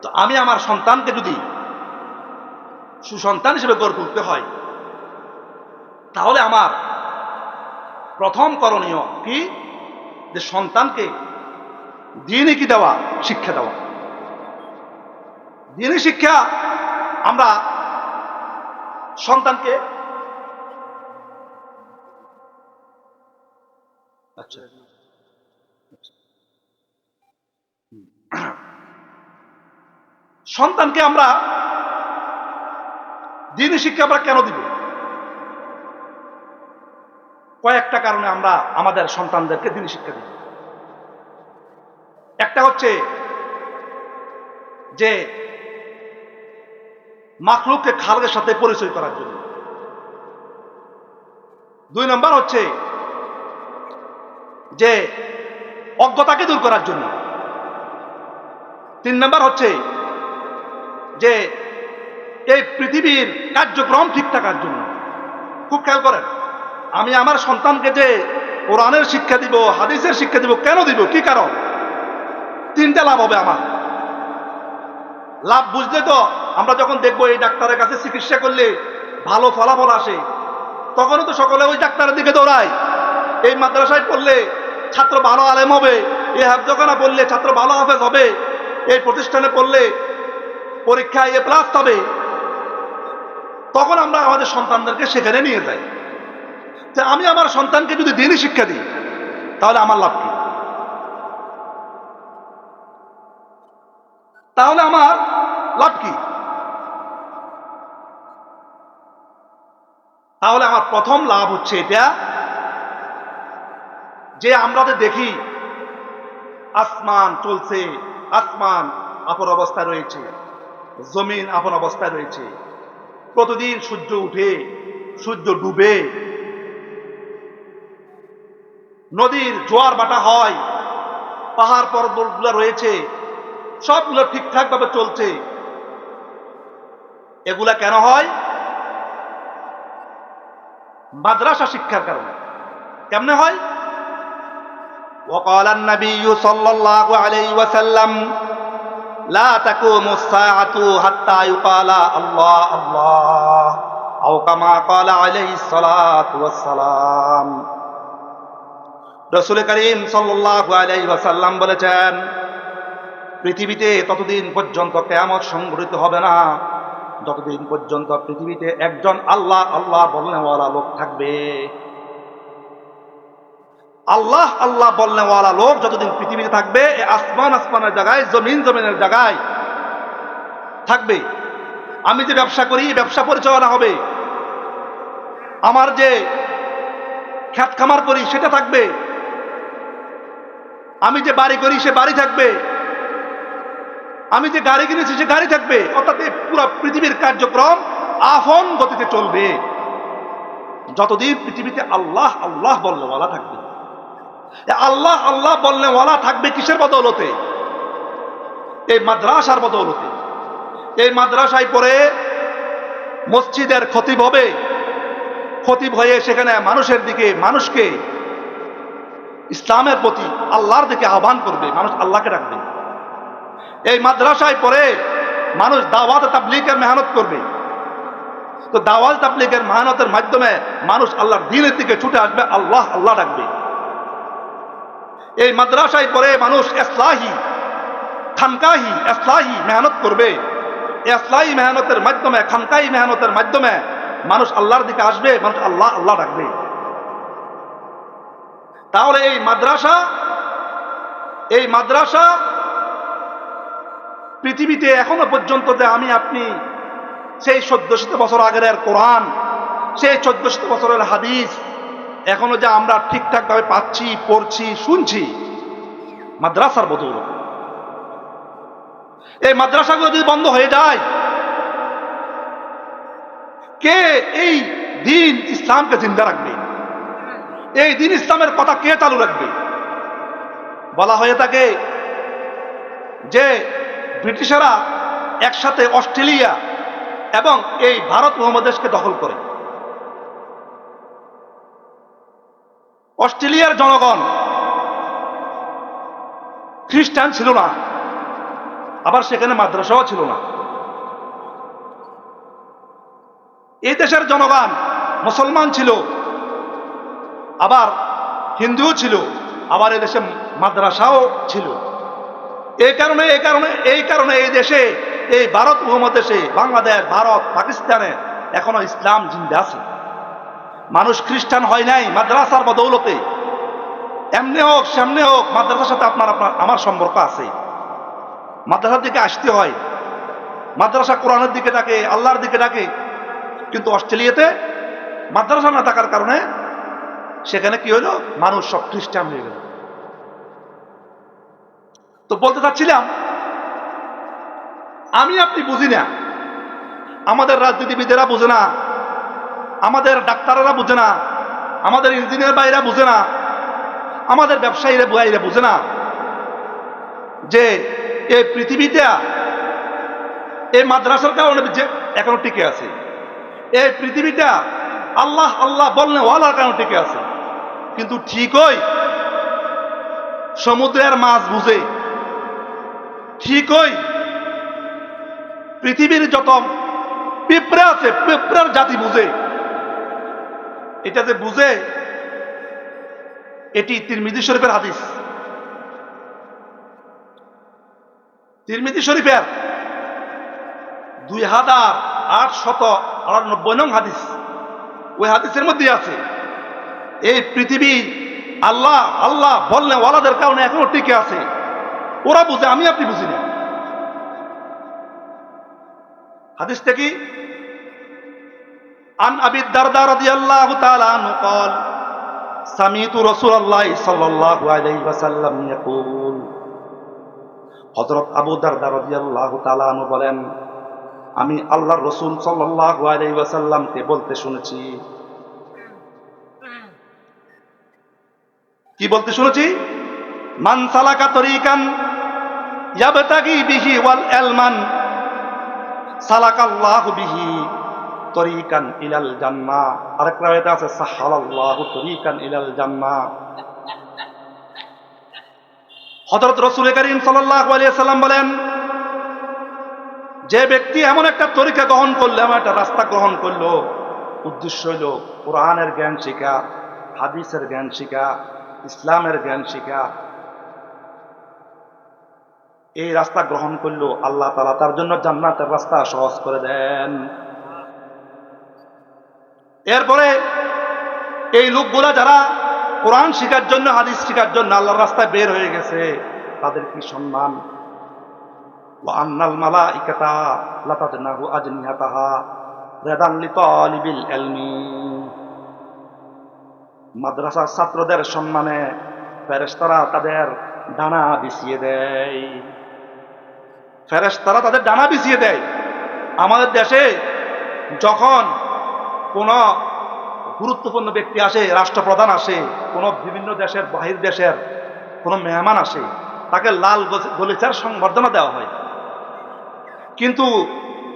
তো আমি আমার সন্তানকে যদি সুসন্তান হিসেবে গড়ে তুলতে হয়, তাহলে আমার প্রথম করণীয় কি, যে সন্তানকে দ্বীনি কি দেওয়া, শিক্ষা দেওয়া। দ্বীনি শিক্ষা আমরা সন্তানকে সন্তানকে আমরা দ্বীনি শিক্ষা আমরা কেন দিব? কয়েকটা কারণে আমরা আমাদের সন্তানদেরকে দ্বীনি শিক্ষা দিব। একটা হচ্ছে যে মাখলুককে খালেকের সাথে পরিচয় করার জন্য। 2 নম্বর হচ্ছে যে অজ্ঞতাকে দূর করার জন্য। 3 নম্বর হচ্ছে যে এই পৃথিবীর কার্যক্রম ঠিক থাকার জন্য। খুব খেয়াল করেন, আমি আমার সন্তানকে যে কোরআনের শিক্ষা দিব, হাদিসের শিক্ষা দিব, কেন দিব, কি কারণ? 3টা লাভ হবে আমার। লাভ বুঝলে তো আমরা যখন দেখবো এই ডাক্তারের কাছে চিকিৎসা করলে ভালো ফলাফল আসে, তখনও তো সকলে ওই ডাক্তারের দিকে দৌড়ায়। এই মাদ্রাসায় পড়লে ছাত্র ভালো আলেম হবে, এই হাফজখানা পড়লে ছাত্র ভালো হাফেজ হবে, এই প্রতিষ্ঠানে পড়লে পরীক্ষায় A+ হবে। তখন আমরা আমাদের সন্তানদেরকে সেখানে নিয়ে যাই। যে আমি আমার সন্তানকে যদি দ্বীনি শিক্ষা দিই, তাহলে আমার লাভ কি? তাহলে আমার লাভ কি? তাহলে আমার প্রথম লাভ হচ্ছে এটা, যে আমরা যে দেখি আসমান চলছে, আসমান আপন অবস্থায় রয়েছে, জমিন আপন অবস্থায় রয়েছে, প্রতিদিন সূর্য উঠে সূর্য ডুবে, নদীর জোয়ার ভাটা হয়, পাহাড় পর্বতগুলো রয়েছে, সবগুলো ঠিকঠাক ভাবে চলছে। এগুলা কেন হয়? মাদ্রাসা শিক্ষার কারণে। কেমনে হয়? وقال النبي صلى الله عليه وسلم لا تقوم الساعة حتى يقال الله الله أو كما قال عليه الصلاة والسلام। রাসূল করিম সাল্লাল্লাহু আলাইহি ওয়াসাল্লাম বলেছেন, পৃথিবীতে ততদিন পর্যন্ত কিয়ামত সংঘটিত হবে না যতদিন পর্যন্ত পৃথিবীতে একজন আল্লাহ আল্লাহ বলনেওয়ালা লোক থাকবে। আল্লাহ আল্লাহ বলনেওয়ালা লোক যতদিন পৃথিবীতে থাকবে, আসমান আসমানের জায়গায়, জমিন জমিনের জায়গায় থাকবে। আমি যে ব্যবসা করি, ব্যবসা পরিচালনা হবে। আমার যে ক্ষেত খামার করি, সেটা থাকবে। আমি যে বাড়ি করি, সে বাড়ি থাকবে। আমি যে গাড়ি কিনেছি, সে গাড়ি থাকবে। অর্থাৎ পুরো পৃথিবীর কার্যক্রম আপন গতিতে চলবে যতদিন পৃথিবীতে আল্লাহ আল্লাহ বলনেওয়ালা থাকবে। আল্লাহ আল্লাহ বলনেওয়ালা থাকবে কিসের বদৌলতে? এই মাদ্রাসার বদৌলতে। এই মাদ্রাসায় পড়ে মসজিদের খতিব হবে, খতিব হয়ে সেখানে মানুষের দিকে, মানুষকে ইসলামের প্রতি, আল্লাহর দিকে আহ্বান করবে, মানুষ আল্লাহকে ডাকবে। এই মাদ্রাসায় পড়ে মানুষ দাওয়াত তাবলীগের মেহনত করবে। তো দাওয়াত তাবলীগের মেহনতের মাধ্যমে মানুষ আল্লাহর দ্বীনের দিকে ছুটে আসবে, আল্লাহ আল্লাহ ডাকবে। এই মাদ্রাসায় পড়ে মানুষ ইসলাহি, খানকাহি, ইসলাহি মেহনত করবে। ইসলাহি মেহনতের মাধ্যমে, খানকাহি মেহনতের মাধ্যমে মানুষ আল্লাহর দিকে আসবে, মানুষ আল্লাহ আল্লাহ ডাকবে। তাহলে এই মাদ্রাসা পৃথিবীতে এখনো পর্যন্ত যে আমি আপনি সেই 1400 বছর আগের কোরআন, সেই 1400 বছরের হাদিস এখনো যে আমরা ঠিকঠাক ভাবে পাচ্ছি, পড়ছি, শুনছি, মাদ্রাসার বদৌলতে। এই মাদ্রাসাগুলো যদি বন্ধ হয়ে যায়, কে এই দিন ইসলামকে জিন্দা রাখবে? এই দিন ইসলামের কথা কে চালু রাখবে? বলা হয়ে থাকে যে ব্রিটিশেরা একসাথে অস্ট্রেলিয়া এবং এই ভারত উপমহাদেশকে দখল করে। অস্ট্রেলিয়ার জনগণ খ্রিস্টান ছিল না, আবার সেখানে মাদ্রাসাও ছিল না। এই দেশের জনগণ মুসলমান ছিল, আবার হিন্দুও ছিল, আবার এই দেশে মাদ্রাসাও ছিল। এই কারণে এই দেশে, এই ভারত উপমহাদেশে, বাংলাদেশ, ভারত, পাকিস্তানে এখনো ইসলাম জিন্দা আছে। মানুষ খ্রিস্টান হয় নাই মাদ্রাসার বদৌলতে। এমনি হোক সামনে হোক, মাদ্রাসার সাথে আপনার আমার সম্পর্ক আছে। মাদ্রাসার দিকে আসতে হয়, মাদ্রাসা কোরআনের দিকে ডাকে, আল্লাহর দিকে ডাকে। কিন্তু অস্ট্রেলিয়াতে মাদ্রাসা না থাকার কারণে সেখানে কি হলো, মানুষ সব খ্রিস্টান হয়ে গেল। তো বলতে চাচ্ছিলাম, আমি আপনি বুঝি না, আমাদের রাজনীতিবিদেরা বুঝে না, আমাদের ডাক্তাররা বুঝে না, আমাদের ইঞ্জিনিয়ার ভাইরা বুঝে না, আমাদের ব্যবসায়ীরা ভাইরা বুঝে না যে এই পৃথিবীতে এই মাদ্রাসার কারণে যে এখনো টিকে আছে। এই পৃথিবীটা আল্লাহ আল্লাহ বললে ওয়ালার কারণে টিকে আছে। কিন্তু ঠিকই সমুদ্রের মাছ বুঝে, ঠিকই পৃথিবীর যত পিঁপড়া আছে পিঁপড়ার জাতি বুঝে। এটা যে বুঝে, এটি তিরমিজি শরীফের হাদিস। তিরমিজি শরীফের 2899 নং হাদিস, ওই হাদিসের মধ্যে আছে এই পৃথিবী আল্লাহ আল্লাহ বললে ওয়ালাদের কারণে এখনো টিকে আছে। ওরা বুঝে, আমি আপনি বুঝি না। হাদিসটা কি? আন আবি দারদা রাদিয়াল্লাহু তাআলা আনহু قال سمعت رسول الله صلى الله عليه وسلم يقول, হযরত আবু দারদা রাদিয়াল্লাহু তাআলা আনহু বলেন, আমি আল্লাহর রাসূল সাল্লাল্লাহু আলাইহি ওয়াসাল্লামকে বলতে শুনেছি। কি বলতে শুনেছি? মান সালাকা তরিকান ইয়াবতাগি বিহি ওয়াল ইলমান সালাকাল্লাহু বিহি তরিকান ইলাল জান্নাহ। আরেক রাওয়ায়াতে আছে সাহালাল্লাহু তরিকান ইলাল জান্নাহ। হযরত রাসূল করিম সাল্লাল্লাহু আলাইহি ওয়াসাল্লাম বলেন, যে ব্যক্তি এমন একটা তরিকা গ্রহণ করলো, এমন একটা রাস্তা গ্রহণ করলো, উদ্দেশ্য হইল কোরআনের জ্ঞান শিখা, হাদিসের জ্ঞান শিখা, ইসলামের জ্ঞান শিখা, এই রাস্তা গ্রহণ করলো, আল্লাহ তাআলা তার জন্য জান্নাতের রাস্তা সহজ করে দেন। এরপরে এই লোকগুলা যারা কোরআন শিখার জন্য, হাদিস শিখার জন্য আল্লাহর রাস্তায় বের হয়ে গেছে, তাদের কি সম্মান! ওয়া আন্নাল মালাইকাতা লাতাদনাহু আজনিহাতাহা রাদান লিতালিবিল ইলমি। মাদ্রাসার ছাত্রদের সম্মানে ফেরেশতারা তাদের ডানা বিছিয়ে দেয়। ফেরেশতারা তাদের ডানা বিছিয়ে দেয়। আমাদের দেশে যখন কোন গুরুত্বপূর্ণ ব্যক্তি আসে, রাষ্ট্রপ্রধান আসে, কোন বিভিন্ন দেশের বাহির দেশের কোন মেহমান আসে, তাকে লাল গলিচার সংবর্ধনা দেওয়া হয়। কিন্তু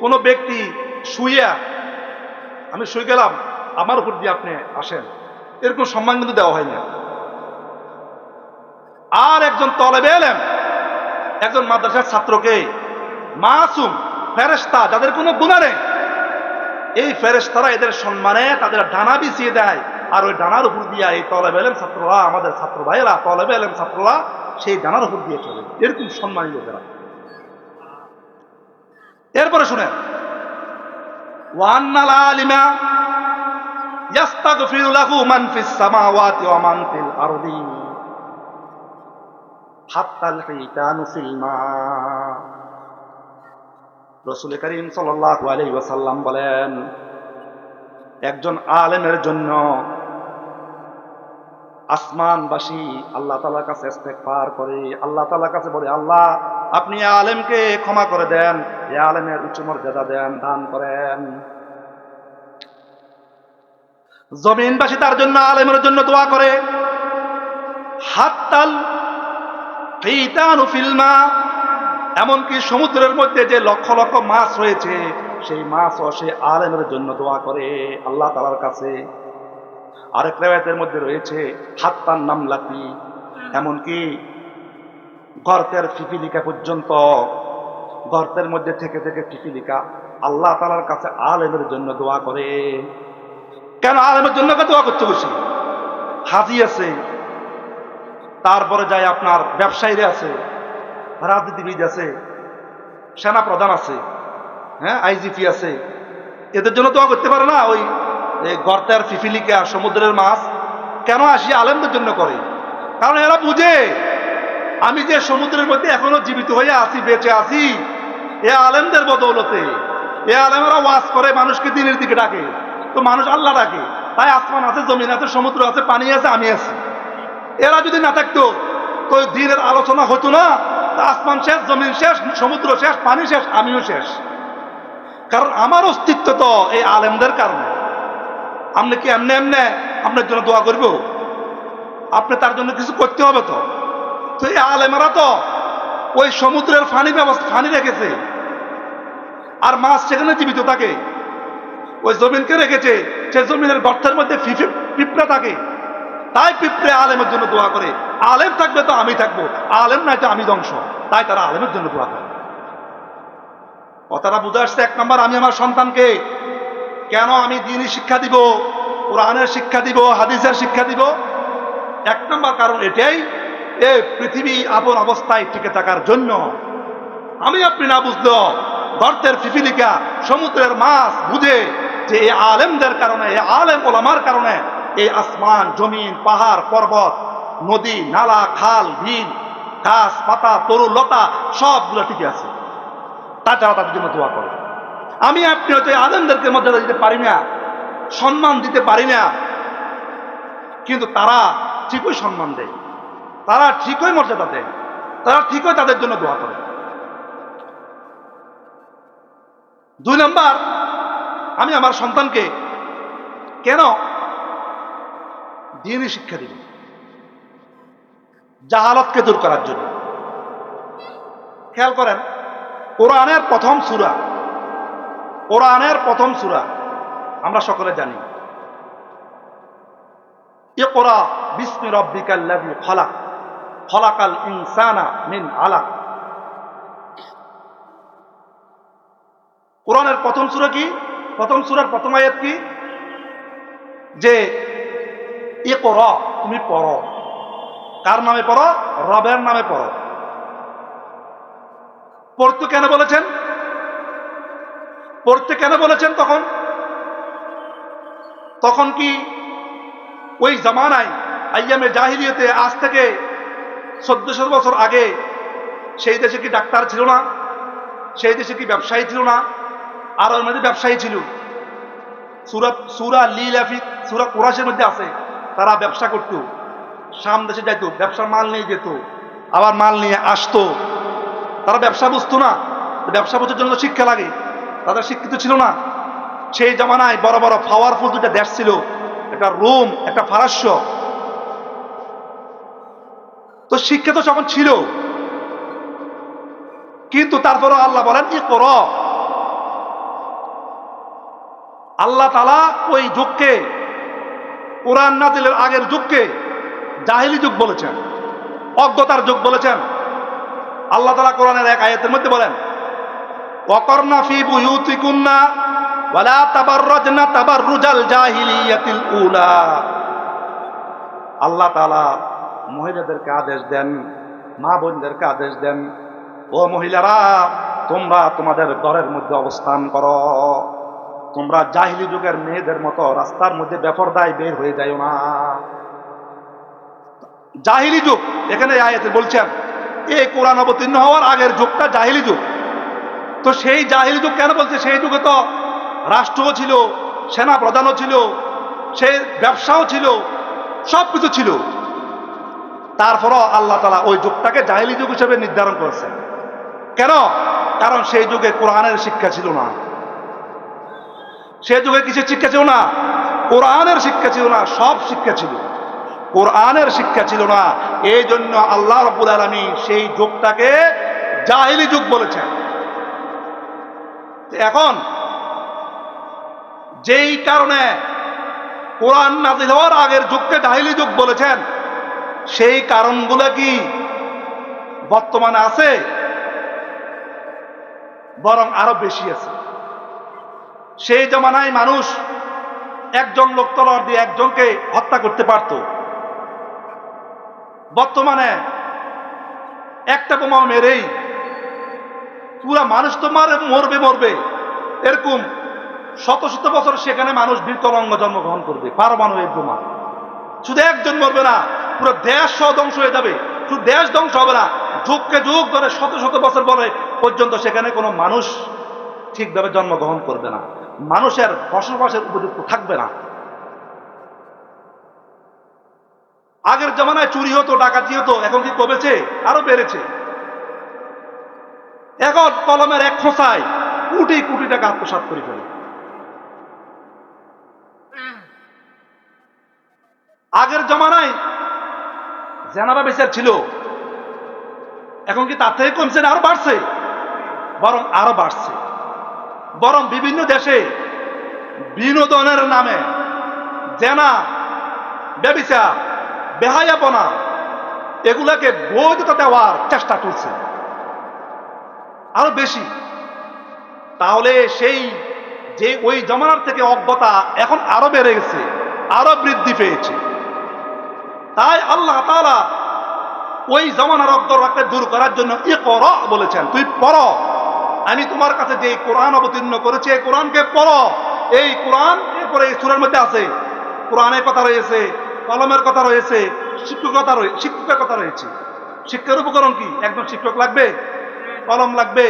কোন ব্যক্তি শুইয়া, আমি শুয়ে গেলাম, আমার উপর দিয়ে আপনি আসেন, এরকম সম্মান কিন্তু দেওয়া হয় না। আর একজন তলেবে এলেম, একজন মাদ্রাসার ছাত্রকে মাসুম ফেরেশতা, যাদের কোনো গুনাহ নেই, এই ফেরেশতারা এদের সম্মানে তাদের ডানা বিছিয়ে দেয়। আর ওই ডানার উপর দিয়ে এই তলেবে এলেম ছাত্ররা, আমাদের ছাত্র ভাইয়েরা, তলেবে এলেম ছাত্ররা সেই ডানার উপর দিয়ে চলে। এরকম সম্মানী লোকেরা। এরপরে শুনেন, ওয়া আন্নাল আলিমা ইয়াস্তাগফিরু লাহু মান ফিস সামাওয়াতি ওয়া মান ফিল আরদি হাত্তাল হিতানু ফিল মা। রাসূল করিম সাল্লাল্লাহু আলাইহি ওয়াসাল্লাম বলেন, একজন আলেমের জন্য আসমানবাসী আল্লাহ তাআলার কাছে ইস্তেগফার করে, আল্লাহ তাআলার কাছে বলে, আল্লাহ আপনি এই আলেমকে ক্ষমা করে দেন, এই আলেমের উচ্চ মর্যাদা দেন, দান করেন। জমিনবাসী তার জন্য, আলেমের জন্য দোয়া করে। হাত্তাল হিতানু ফিল মা, এমনকি সমুদ্রের মধ্যে যে লক্ষ লক্ষ মাছ রয়েছে, সেই মাছও সে আলেমের জন্য দোয়া করে আল্লাহ তাআলার কাছে। আরেক riwayat-এর মধ্যে রয়েছে হাত্তান নামলাতি, এমনকি গর্তের পিপিলিকা পর্যন্ত, গর্তের মধ্যে থেকে থেকে পিপিলিকা আল্লাহ তাআলার কাছে আলেমের জন্য দোয়া করে। কেন আলেমের জন্য দোয়া করতে বসে? হাজি আছে, তারপরে যায় আপনার ব্যবসায়ীরা আছে, রাজনীতিবিদ আছে, সেনা প্রধান আছে, হ্যাঁ আইজিপি আছে, এদের জন্য দোয়া করতে পারে না? ওই গর্তের পিপিলিকা, সমুদ্রের মাছ কেন আসি আলেমদের জন্য করে? কারণ এরা বুঝে আমি যে সমুদ্রের মধ্যে এখনো জীবিত হয়ে আছি, বেঁচে আছি, এ আলেমদের বদৌলতে। এ আলেমরা ওয়াজ করে, মানুষকে দিনের দিকে ডাকে, তো মানুষ আল্লাহ ডাকে। তাই আসমান আছে, জমিন আছে, সমুদ্র আছে, পানি আছে, আমি আছি। এরা যদি না থাকতো তো দিনের আলোচনা হতো না। আসমান শেষ, জমিন শেষ, সমুদ্র শেষ, পানি শেষ, আমিও শেষ। কারণ আমার অস্তিত্ব তো এই আলেমদের কারণে। আপনি কি এমনি এমনি আপনার জন্য দোয়া করবো? আপনি তার জন্য কিছু করতে হবে তো। তো এই আলেমরা তো ওই সমুদ্রের পানি ব্যবস্থা, পানি রেখেছে, আর মাছ সেখানে জীবিত থাকে। ওই জমিনকে রেখেছে, সে জমিনের গর্তের মধ্যে পিঁপড়া থাকে, তাই পিঁপড়ে আলেমের জন্য দোয়া করে। আলেম থাকবে তো আমি থাকবো, আলেম নাই তো আমি ধ্বংস, তাই তারা আলেমের জন্য দোয়া করে। কথাটা বুঝে আসছে? এক নম্বর, আমি আমার সন্তানকে কেন আমি দ্বীনি শিক্ষা দিব, কোরআনের শিক্ষা দিব, হাদিসের শিক্ষা দিব? এক নম্বর কারণ এটাই, এই পৃথিবী আপন অবস্থায় টিকে থাকার জন্য। আমি আপনি না বুঝলো গর্তের পিপিলিকা, সমুদ্রের মাছ বুঝে যে এই আলেমদের কারণে, এই আলেম ওলামার কারণে এই আসমান, জমিন, পাহাড়, পর্বত, নদী, নালা, খাল, বিল, গাছ পাতা, তরু লতা সবগুলো টিকে আছে। তাছাড়া তাদের জন্য দোয়া করে। আমি আপনি হয়তো আলেমদেরকে মর্যাদা দিতে পারি না, সম্মান দিতে পারি না, কিন্তু তারা ঠিকই সম্মান দেয়, তারা ঠিকই মর্যাদা দেয়, তারা ঠিকই তাদের জন্য দোয়া করে। দুই নম্বর, আমি আমার সন্তানকে কেন দ্বীনি শিক্ষা দিব? জাহালতকে দূর করার জন্য। খেয়াল করেন, কোরআনের প্রথম সূরা, কোরআনের প্রথম সূরা আমরা সকলে জানি, ইকরা বিসমি রাব্বিকাল্লাযী খালাক, খালাকাল ইনসানা মিন আলাক। কোরআনের প্রথম সূরা কি? প্রথম সূরার প্রথম আয়াত কি? যে ইকরা, তুমি পড়ো। কার নামে পড়ো? রবের নামে পড়ো। পড়তে কেন বলেছেন? পড়তে কেন বলেছেন? তখন কি ওই জামানায়, আইয়ামে জাহিলিয়াতে, আজ থেকে 1400 বছর আগে, সেই দেশে কি ডাক্তার ছিল না? সেই দেশে কি ব্যবসায়ী ছিল না? আর ওর মধ্যে ব্যবসায়ী ছিল। সূরা লিলাফি, সূরা কুরাইশের মধ্যে আছে, তারা ব্যবসা করত, শাম দেশে যাইতো, ব্যবসার মাল নিয়ে যেত, আবার মাল নিয়ে আসতো। তারা ব্যবসা বুঝতো না, ব্যবসা বোঝার জন্য শিক্ষা লাগে, তাদের শিক্ষিত ছিল না। সেই জামানায় বড় বড় পাওয়ারফুল দুটা দেশ ছিল, একটা রোম, একটা ফারস্য। তো শিক্ষা তো তখন ছিল, কিন্তু তারপরে আল্লাহ বলেন ইকরা। আল্লাহ তাআলা ওই যুগকে, কোরআন নাযিলের আগের যুগকে জাহেলি যুগ বলেছেন, অজ্ঞতার যুগ বলেছেন। আল্লাহ তাআলা কোরআনের এক আয়াতের মধ্যে বলেন, ওয়াকারনা ফি বুয়ুতিকুন্না ওয়ালা তাবাররাজনা তাবাররুজাল জাহিলিয়াতিল উলা। আল্লাহ তাআলা মহিলাদেরকে আদেশ দেন, মা বোনদেরকে আদেশ দেন, ও মহিলারা, তোমরা তোমাদের ঘরের মধ্যে অবস্থান করো। তোমরা জাহিলি যুগের মেয়েদের মতো রাস্তার মধ্যে বেপরদায় বের হয়ে যাও না। জাহিলি যুগ এখানে আয়াতে বলছেন এই কোরআন অবতীর্ণ হওয়ার আগের যুগটা জাহিলি যুগ। তো সেই জাহিলি যুগ কেন বলছে? সেই যুগে তো রাষ্ট্রও ছিল, সেনা প্রধানও ছিল, সেই ব্যবসাও ছিল, সবকিছু ছিল। তারপরও আল্লাহ তাআলা ওই যুগটাকে জাহিলি যুগ হিসেবে নির্ধারণ করেছেন। কেন? কারণ সেই যুগে কোরআনের শিক্ষা ছিল না। সেই যুগে কিসের শিক্ষা ছিল না? কোরআনের শিক্ষা ছিল না। সব শিক্ষা ছিল, কোরআনের শিক্ষা ছিল না। এই জন্য আল্লাহ রাব্বুল আলামিন সেই যুগটাকে জাহিলি যুগ বলেছেন। এখন যেই কারণে কোরআন নাযিল হওয়ার আগের যুগকে জাহিলি যুগ বলেছেন, সেই কারণগুলো কি বর্তমানে আছে? বরং আরো বেশি আছে। সেই জমানায় মানুষ একজন লোক তলোয়ার দিয়ে একজনকে হত্যা করতে পারত। বর্তমানে একটা বোমা মেরেই পুরা মানুষ তো মরবে এরকম শত শত বছর সেখানে মানুষ বিকলাঙ্গ জন্মগ্রহণ করবে। পারমাণবিক বোমা, শুধু একজন মরবে না, পুরো দেশ সহ ধ্বংস হয়ে যাবে। শুধু দেশ ধ্বংস হবে না, যুগকে যুগ ধরে শত শত বছর পরে পর্যন্ত সেখানে কোনো মানুষ ঠিকভাবে জন্মগ্রহণ করবে না, মানুষের বসবাসের উপযুক্ত থাকবে না। আগের জমানায় চুরি হতো, ডাকাতি হতো, এখন কি কমেছে? আরো বেড়েছে। এখন কলমের এক খোঁচায় কোটি কোটি টাকা আত্মসাৎ করে ফেলে। আগের জমানায় জেনারা বিচার ছিল, এখন কি তার থেকে কমছে না আরো বাড়ছে? বরং আরো বাড়ছে। বরং বিভিন্ন দেশে বিনোদনের নামে জেনা, ব্যভিচার, বেহায়াপনা এগুলাকে বৈধতা দেওয়ার চেষ্টা করছে আরো বেশি। তাহলে সেই যে ওই জমানার থেকে অজ্ঞতা এখন আরো বেড়ে গেছে, আরো বৃদ্ধি পেয়েছে। তাই আল্লাহ তাআলা ওই জমানার অজ্ঞতাকে দূর করার জন্য ইকরা বলেছেন, তুই পড়ো। আমি তোমার কাছে যে কোরআন অবতীর্ণ করেছি এই কোরআনকে পড়ো। এই কোরআন এরপরে এই সূরার মধ্যে আছে, কোরআনের কথা রয়েছে, কলমের কথা রয়েছে, শিক্ষকের কথা রয়েছে। শিক্ষার উপকরণ কি? একজন শিক্ষক লাগবে, কলম লাগবে,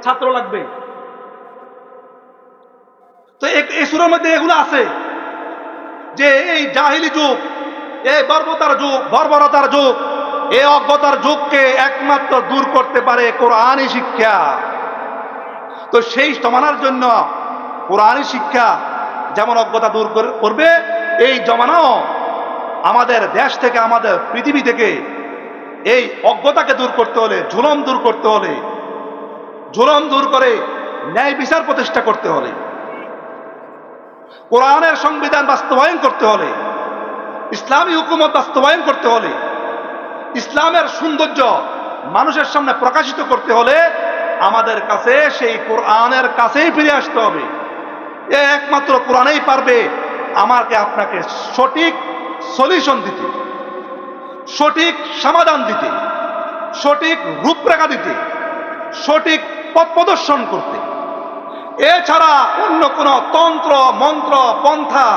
ছাত্র লাগবে। তো এই সূরার মধ্যে এগুলো আছে যে এই জাহিলি যুগ, এই বর্বরতার যুগ, এই অজ্ঞতার যুগকে একমাত্র দূর করতে পারে কোরআনী শিক্ষা। তো সেই জমানার জন্য কোরআনী শিক্ষা যেমন অজ্ঞতা দূর করবে, এই জমানাও আমাদের দেশ থেকে, আমাদের পৃথিবী থেকে এই অজ্ঞতাকে দূর করতে হলে, জুলুম দূর করতে হলে, জুলুম দূর করে ন্যায় বিচার প্রতিষ্ঠা করতে হলে, কোরআনের সংবিধান বাস্তবায়ন করতে হলে, ইসলামী হুকুমত বাস্তবায়ন করতে হলে, ইসলামের সৌন্দর্য মানুষের সামনে প্রকাশিত করতে হলে আমাদের কাছে সেই কোরআনের কাছেই ফিরে আসতে হবে। একমাত্র কোরআনেই পারবে আমাকে আপনাকে সঠিক সলিউশন দিতে, সঠিক সমাধান দিতে, সঠিক রূপরেখা দিতে, সঠিক পথ প্রদর্শন করতে। এছাড়া অন্য কোন তন্ত্র মন্ত্র পন্থা,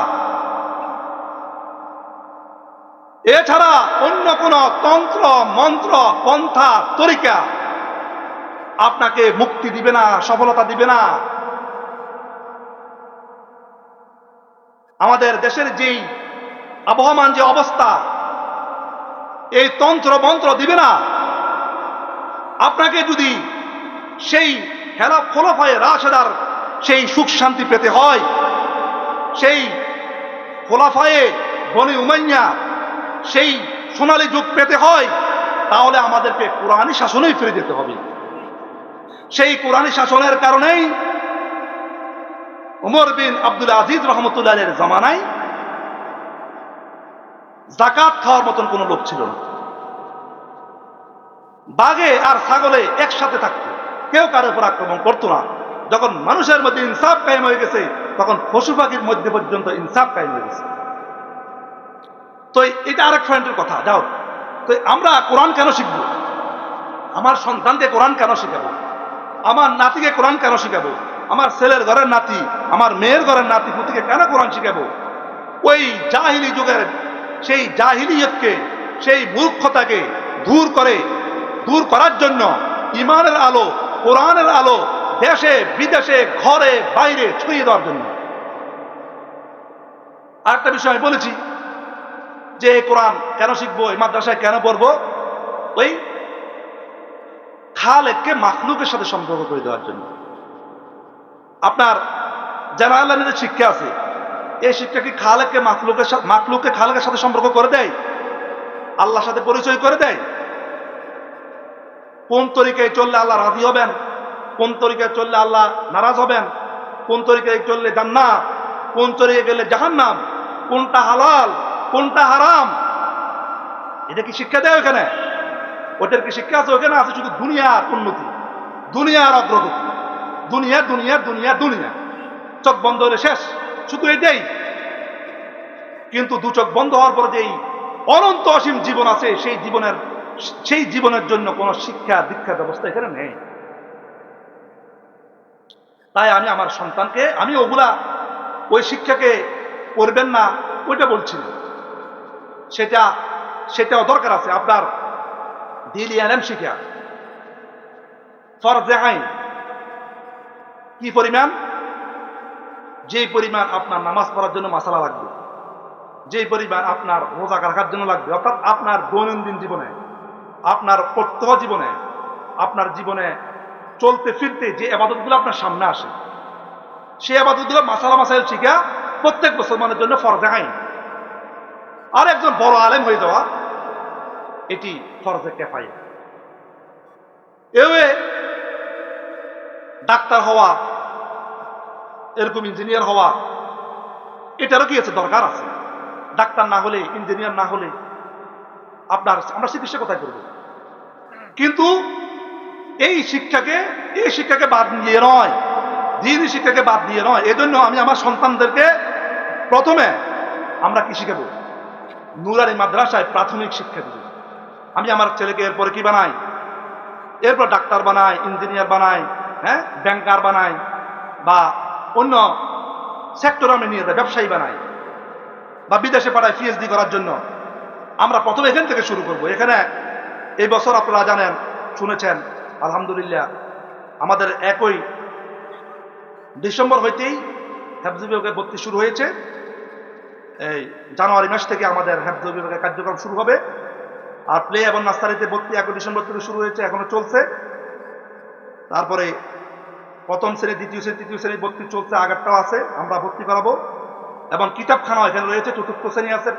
এছাড়া অন্য কোন তন্ত্র মন্ত্র পন্থা তরিকা আপনাকে মুক্তি দিবে না, সফলতা দিবে না। আমাদের দেশের যেই আবহমান যে অবস্থা, এই তন্ত্র মন্ত্র দিবে না। আপনাকে যদি সেই খোলাফায়ে রাশেদার সেই সুখ শান্তি পেতে হয়, সেই খোলাফায়ে বনি উমাইয়া সেই সোনালী যুগ পেতে হয়, তাহলে আমাদেরকে কোরআনী শাসনেই ফিরে যেতে হবে। সেই কোরআনী শাসনের কারণেই উমর বিন আব্দুল আজিজ রহমতুল্লাহের জামানায় যাকাত খাওয়ার মতন কোন লোক ছিল না। বাঘে আর ছাগলে একসাথে থাকতো, কেউ কারোর উপর আক্রমণ করতো না। যখন মানুষের মধ্যে ইনসাফ কায়েম হয়ে গেছে, তখন পশু পাখির মধ্যে পর্যন্ত ইনসাফ কায়েম হয়ে গেছে। তো এটা আরেক পয়েন্টের কথা। যাও, তো আমরা কোরআন কেন শিখবো? আমার সন্তানকে কোরআন কেন শিখাবো? আমার নাতিকে কোরআন কেন শিখাবো? আমার ছেলের ঘরের নাতি, আমার মেয়ের ঘরের নাতি পুতিকে কেন কোরআন শিখাবো? ওই জাহিলি যুগের সেই জাহিলিয়তকে, সেই মূর্খতাকে দূর করার জন্য ইমানের আলো, কোরআনের আলো দেশে বিদেশে ঘরে বাইরে ছড়িয়ে দেওয়ার জন্য। আরেকটা বিষয় আমি বলেছি যে কোরআন কেন শিখবো, এই মাদ্রাসায় কেন পড়বো? ওই খালেককে মাখলুকের সাথে সম্পর্ক করে দেওয়ার জন্য। আপনার জেনারেল যে শিক্ষা আছে, এই শিক্ষা কি খালেককে মাখলুককে খালেকের সাথে সম্পর্ক করে দেয়? আল্লাহর সাথে পরিচয় করে দেয়? কোন তরিকায় চললে আল্লাহ রাজি হবেন, কোন তরিকায় চললে আল্লাহ নারাজ হবেন, কোন তরিকায় চললে জান্নাত, কোন তরিকায় গেলে জাহান্নাম, কোনটা হালাল কোনটা হারাম, এটা কি শিক্ষা দেয় ওখানে? ওটার কি শিক্ষা আছে? ওখানে আছে শুধু দুনিয়ার উন্নতি, দুনিয়ার অগ্রগতি, দুনিয়া দুনিয়া দুনিয়া দুনিয়া, চোখ বন্ধ হলে শেষ, শুধু এটাই। কিন্তু দু চোখ বন্ধ হওয়ার পরে যেই অনন্ত অসীম জীবন আছে, সেই জীবনের জন্য কোন শিক্ষা দীক্ষার ব্যবস্থা এখানে নেই। তাই আমি আমার সন্তানকে, আমি ওগুলা ওই শিক্ষাকে করবেন না ওইটা বলছি না, সেটাও দরকার আছে। আপনার দিলি আলেম শিক্ষা ফরজে আইন কি পরিমাণ? যে পরিমাণ আপনার নামাজ পড়ার জন্য মাসালা লাগবে, যে পরিমাণ আপনার রোজা রাখার জন্য লাগবে, অর্থাৎ আপনার দৈনন্দিন জীবনে, আপনার প্রত্যহ জীবনে, আপনার জীবনে চলতে ফিরতে যে আবাদতগুলো আপনার সামনে আসে, সেই আবাদতগুলো মাসাইল শিখা প্রত্যেক মুসলমানের জন্য ফরজে আইন। আর একজন বড় আলেম হয়ে যাওয়া, এটি ফরজে কিফায়া। ডাক্তার হওয়া, এরকম ইঞ্জিনিয়ার হওয়া, এটারও কি আছে? দরকার আছে। ডাক্তার না হলে, ইঞ্জিনিয়ার না হলে আমরা চিকিৎসা কোথায় করব? কিন্তু এই শিক্ষাকে বাদ দিয়ে নয়, দ্বিতীয় শিক্ষাকে বাদ দিয়ে নয়। এজন্য আমি আমার সন্তানদেরকে প্রথমে আমরা কি শিখাবো? নুরানি মাদ্রাসায় প্রাথমিক শিক্ষা দিব। আমি আমার ছেলেকে এরপরে কি বানাই? এরপর ডাক্তার বানাই, ইঞ্জিনিয়ার বানাই, হ্যাঁ, ব্যাংকার বানাই, বা অন্য সেক্টর আমি নিয়ে যাই, ব্যবসায়ী বানাই, বা বিদেশে পাঠাই পিএইচডি করার জন্য। আমরা প্রথমে এখান থেকে শুরু করব। এখানে এই বছর আপনারা জানেন, শুনেছেন, আলহামদুলিল্লাহ আমাদের 1 ডিসেম্বর হইতেই হেফজ বিভাগে ভর্তি শুরু হয়েছে। এই জানুয়ারি মাস থেকে আমাদের হেফজ বিভাগের কার্যক্রম শুরু হবে। আর প্লে এবং নার্সারিতে ভর্তি 1 ডিসেম্বর থেকে শুরু হয়েছে, এখনো চলছে। তারপরে প্রথম শ্রেণী, দ্বিতীয় শ্রেণী, তৃতীয় শ্রেণী ভর্তি চলছে, আগেরটাও আছে, আমরা ভর্তি করাবো। এবং কিতাবখানা এখানে রয়েছে, চতুর্থ শ্রেণী আছে,